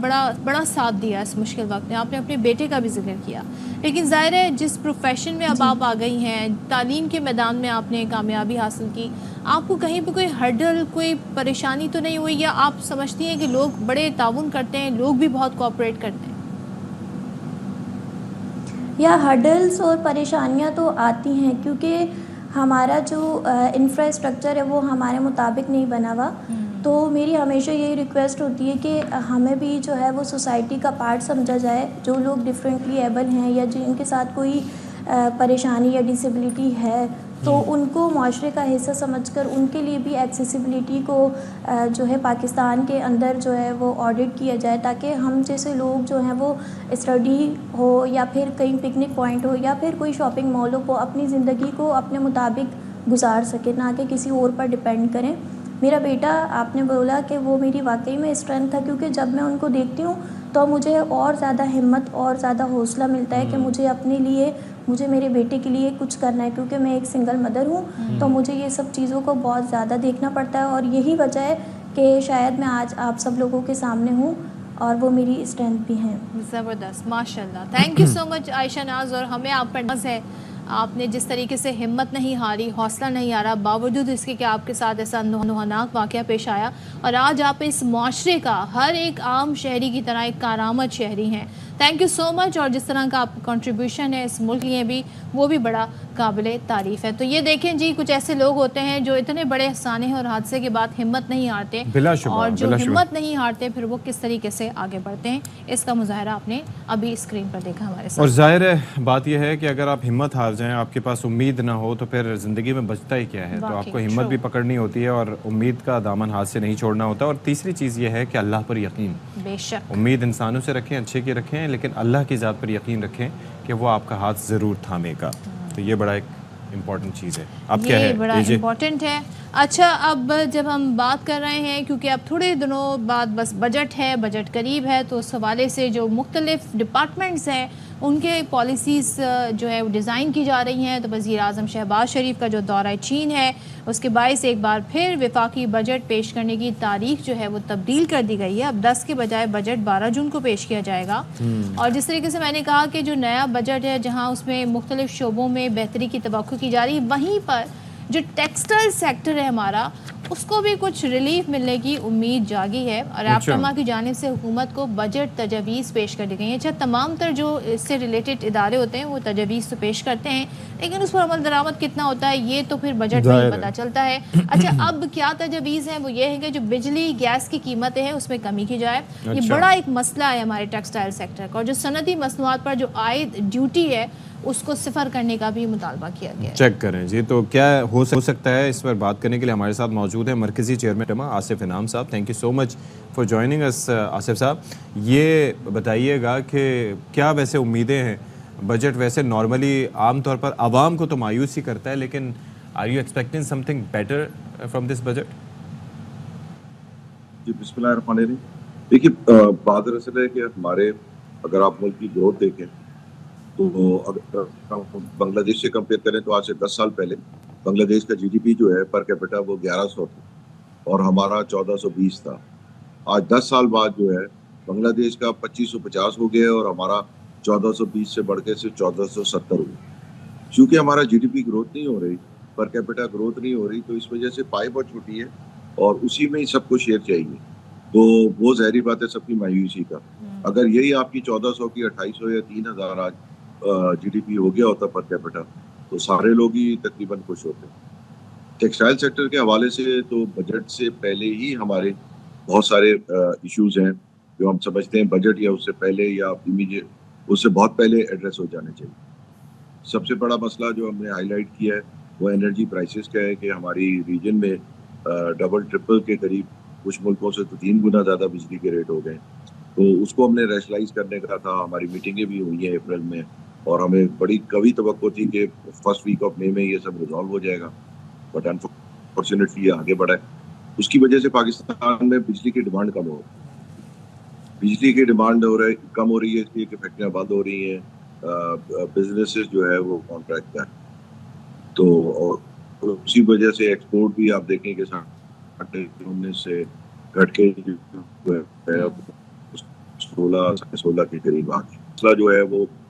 بڑا ساتھ دیا اس مشکل وقت میں. آپ نے اپنے بیٹے کا بھی ذکر کیا لیکن ظاہر ہے جس پروفیشن میں اب آپ آ گئی ہیں, تعلیم کے میدان میں آپ نے کامیابی حاصل کی, آپ کو کہیں پہ کوئی ہرڈل, کوئی پریشانی تو نہیں ہوئی, یا آپ سمجھتی ہیں کہ لوگ بڑے تعاون کرتے ہیں, لوگ بھی بہت کوآپریٹ کرتے ہیں؟ یا ہرڈلس اور پریشانیاں تو آتی ہیں, کیونکہ ہمارا جو انفراسٹرکچر ہے وہ ہمارے مطابق نہیں بنا ہوا. تو میری ہمیشہ یہی ریکویسٹ ہوتی ہے کہ ہمیں بھی جو ہے وہ سوسائٹی کا پارٹ سمجھا جائے. جو لوگ ڈفرینٹلی ایبل ہیں یا جن کے ساتھ کوئی پریشانی یا ڈسیبلٹی ہے, تو ان کو معاشرے کا حصہ سمجھ کر ان کے لیے بھی ایکسیسیبلٹی کو جو ہے پاکستان کے اندر جو ہے وہ آڈٹ کیا جائے, تاکہ ہم جیسے لوگ جو ہیں وہ اسٹڈی ہو یا پھر کہیں پکنک پوائنٹ ہو یا پھر کوئی شاپنگ مال ہو, کو اپنی زندگی کو اپنے مطابق گزار سکے, نہ کہ کسی اور پر ڈپینڈ کریں. میرا بیٹا, آپ نے بولا کہ وہ میری واقعی میں اسٹرینتھ تھا, کیونکہ جب میں ان کو دیکھتی ہوں تو مجھے اور زیادہ ہمت اور زیادہ حوصلہ ملتا ہے کہ مجھے اپنے لیے, مجھے میرے بیٹے کے لیے کچھ کرنا ہے, کیونکہ میں ایک سنگل مدر ہوں. تو مجھے یہ سب چیزوں کو بہت زیادہ دیکھنا پڑتا ہے, اور یہی وجہ ہے کہ شاید میں آج آپ سب لوگوں کے سامنے ہوں, اور وہ میری اسٹرینتھ بھی ہیں. زبردست, ماشاء اللہ, تھینک یو سو مچ عائشہ ناز. اور ہمیں آپ پر ناز ہے, آپ نے جس طریقے سے ہمت نہیں ہاری, حوصلہ نہیں ہارا, باوجود اس کے کہ آپ کے ساتھ ایسا اندوہناک واقعہ پیش آیا, اور آج آپ اس معاشرے کا ہر ایک عام شہری کی طرح ایک کارآمد شہری ہیں. تھینک یو سو مچ. اور جس طرح کا آپ کا کنٹریبیوشن ہے اس ملک کے لیے بھی, وہ بھی بڑا قابل تعریف ہے. تو یہ دیکھیں جی, کچھ ایسے لوگ ہوتے ہیں جو اتنے بڑے سانحے اور حادثے کے بعد ہمت نہیں ہارتے, اور جو ہمت نہیں ہارتے پھر وہ کس طریقے سے آگے بڑھتے ہیں, اس کا مظاہرہ آپ نے ابھی اسکرین پر دیکھا ہمارے ساتھ. اور ظاہر ہے بات یہ ہے کہ اگر آپ ہمت ہار جائیں, آپ کے پاس امید نہ ہو, تو پھر زندگی میں بچتا ہی کیا ہے. تو آپ کو ہمت بھی پکڑنی ہوتی ہے اور امید کا دامن ہاتھ سے نہیں چھوڑنا ہوتا. اور تیسری چیز یہ ہے کہ اللہ پر یقین. بے شک امید انسانوں سے رکھیں, اچھے کی رکھیں, لیکن اللہ کی ذات پر یقین رکھیں کہ وہ آپ کا ہاتھ ضرور تھامے گا. تو یہ بڑا ایک امپورٹنٹ چیز ہے. اب کیا ہے, یہ بڑا امپورٹنٹ ہے. اچھا, اب جب ہم بات کر رہے ہیں, کیونکہ اب تھوڑے دنوں بعد بس بجٹ ہے, بجٹ قریب ہے, تو اس حوالے سے جو مختلف ڈپارٹمنٹس ہیں ان کے پالیسیز جو ہے وہ ڈیزائن کی جا رہی ہیں. تو وزیر اعظم شہباز شریف کا جو دورہ چین ہے, اس کے باعث ایک بار پھر وفاقی بجٹ پیش کرنے کی تاریخ جو ہے وہ تبدیل کر دی گئی ہے. اب 10 کے بجائے بجٹ 12 جون کو پیش کیا جائے گا. اور جس طریقے سے میں نے کہا کہ جو نیا بجٹ ہے, جہاں اس میں مختلف شعبوں میں بہتری کی توقع کی جا رہی ہے, وہیں پر جو ٹیکسٹائل سیکٹر ہے ہمارا, اس کو بھی کچھ ریلیف ملنے کی امید جاگی ہے. اور آپٹما کی جانب سے حکومت کو بجٹ تجاویز پیش کر دی گئی ہیں. اچھا, تمام تر جو اس سے ریلیٹڈ ادارے ہوتے ہیں وہ تجاویز تو پیش کرتے ہیں, لیکن اس پر عمل درآمد کتنا ہوتا ہے یہ تو پھر بجٹ میں ہی پتہ چلتا ہے. اچھا, اب کیا تجاویز ہیں, وہ یہ ہے کہ جو بجلی گیس کی قیمتیں ہیں اس میں کمی کی جائے. یہ بڑا ایک مسئلہ ہے ہمارے ٹیکسٹائل سیکٹر کا. اور جو صنعتی مصنوعات پر جو عائد ڈیوٹی ہے اس کو صفر کرنے کا بھی مطالبہ کیا گیا ہے. چیک کریں جی. تو کیا ہو سکتا ہے, اس پر بات کرنے کے لیے ہمارے ساتھ موجود ہیں مرکزی chairman Asif Inam sahab. Thank you so much for joining us. Asif sahab, یہ بتائیے گا کہ کیا ویسے امیدیں ہیں, بجٹ ویسے نارملی عام طور پر عوام کو تو مایوس ہی کرتا ہے, لیکن are you expecting something better from this budget? جی, بسم اللہ الرحمن الرحیم. دیکھیے, بات دراصل ہے کہ ہمارے, اگر آپ ملک کی گروتھ دیکھیں تو اگر بنگلہ دیش سے کمپیئر کریں تو آج سے 10 سال پہلے بنگلہ دیش کا جی ڈی پی جو ہے پر کیپٹا وہ 1100 تھا اور ہمارا 1420 تھا. آج 10 سال بعد جو ہے بنگلہ دیش کا 2550 ہو گیا اور ہمارا 1420 سے بڑھ کے صرف 1470 ہو گیا. چونکہ ہمارا جی ڈی پی گروتھ نہیں ہو رہی, پر کیپٹا گروتھ نہیں ہو رہی, تو اس وجہ سے پائی بہت چھوٹی ہے اور اسی میں ہی سب کو شیئر چاہیے. تو وہ ظاہری بات ہے سب کی مایوسی کا. اگر یہی آپ کی 1400 کی 2800 یا 3000 آج جی ڈی پی ہو گیا ہوتا پر کیپٹا, تو سارے لوگ ہی تقریباً خوش ہوتے. ٹیکسٹائل سیکٹر کے حوالے سے تو بجٹ سے پہلے ہی ہمارے بہت سارے ایشوز ہیں جو ہم سمجھتے ہیں بجٹ یا اس سے پہلے یا امیڈیٹ اس سے بہت پہلے ایڈریس ہو جانے چاہیے. سب سے بڑا مسئلہ جو ہم نے ہائی لائٹ کیا ہے وہ انرجی پرائسز کا ہے کہ ہماری ریجن میں ڈبل ٹرپل کے قریب کچھ ملکوں سے تو 3 گنا زیادہ بجلی کے ریٹ ہو گئے. تو اس کو ہم نے ریشنلائز کرنے کا تھا. ہماری میٹنگیں بھی ہوئی ہیں اپریل میں اور ہمیں بڑی قوی توقع تھی کہ فرسٹ ویک آف مئی میں یہ سب ریزالو ہو جائے گا, بٹ انفارچونیٹلی یہ آگے بڑھا ہے. اس کی وجہ سے پاکستان میں بجلی کی ڈیمانڈ کم ہو رہی ہے. بجلی کی ڈیمانڈ کم ہو رہی ہے اس لیے کہ فیکٹریاں بند ہو رہی ہیں, بزنسز جو ہے وہ کانٹریکٹ کا ہے. تو اسی وجہ سے ایکسپورٹ بھی آپ دیکھیں کہ 19 سے گھٹ کے 16 کے قریب آ گیا. مسئلہ جو ہے وہ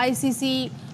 ICC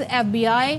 FBI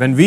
when we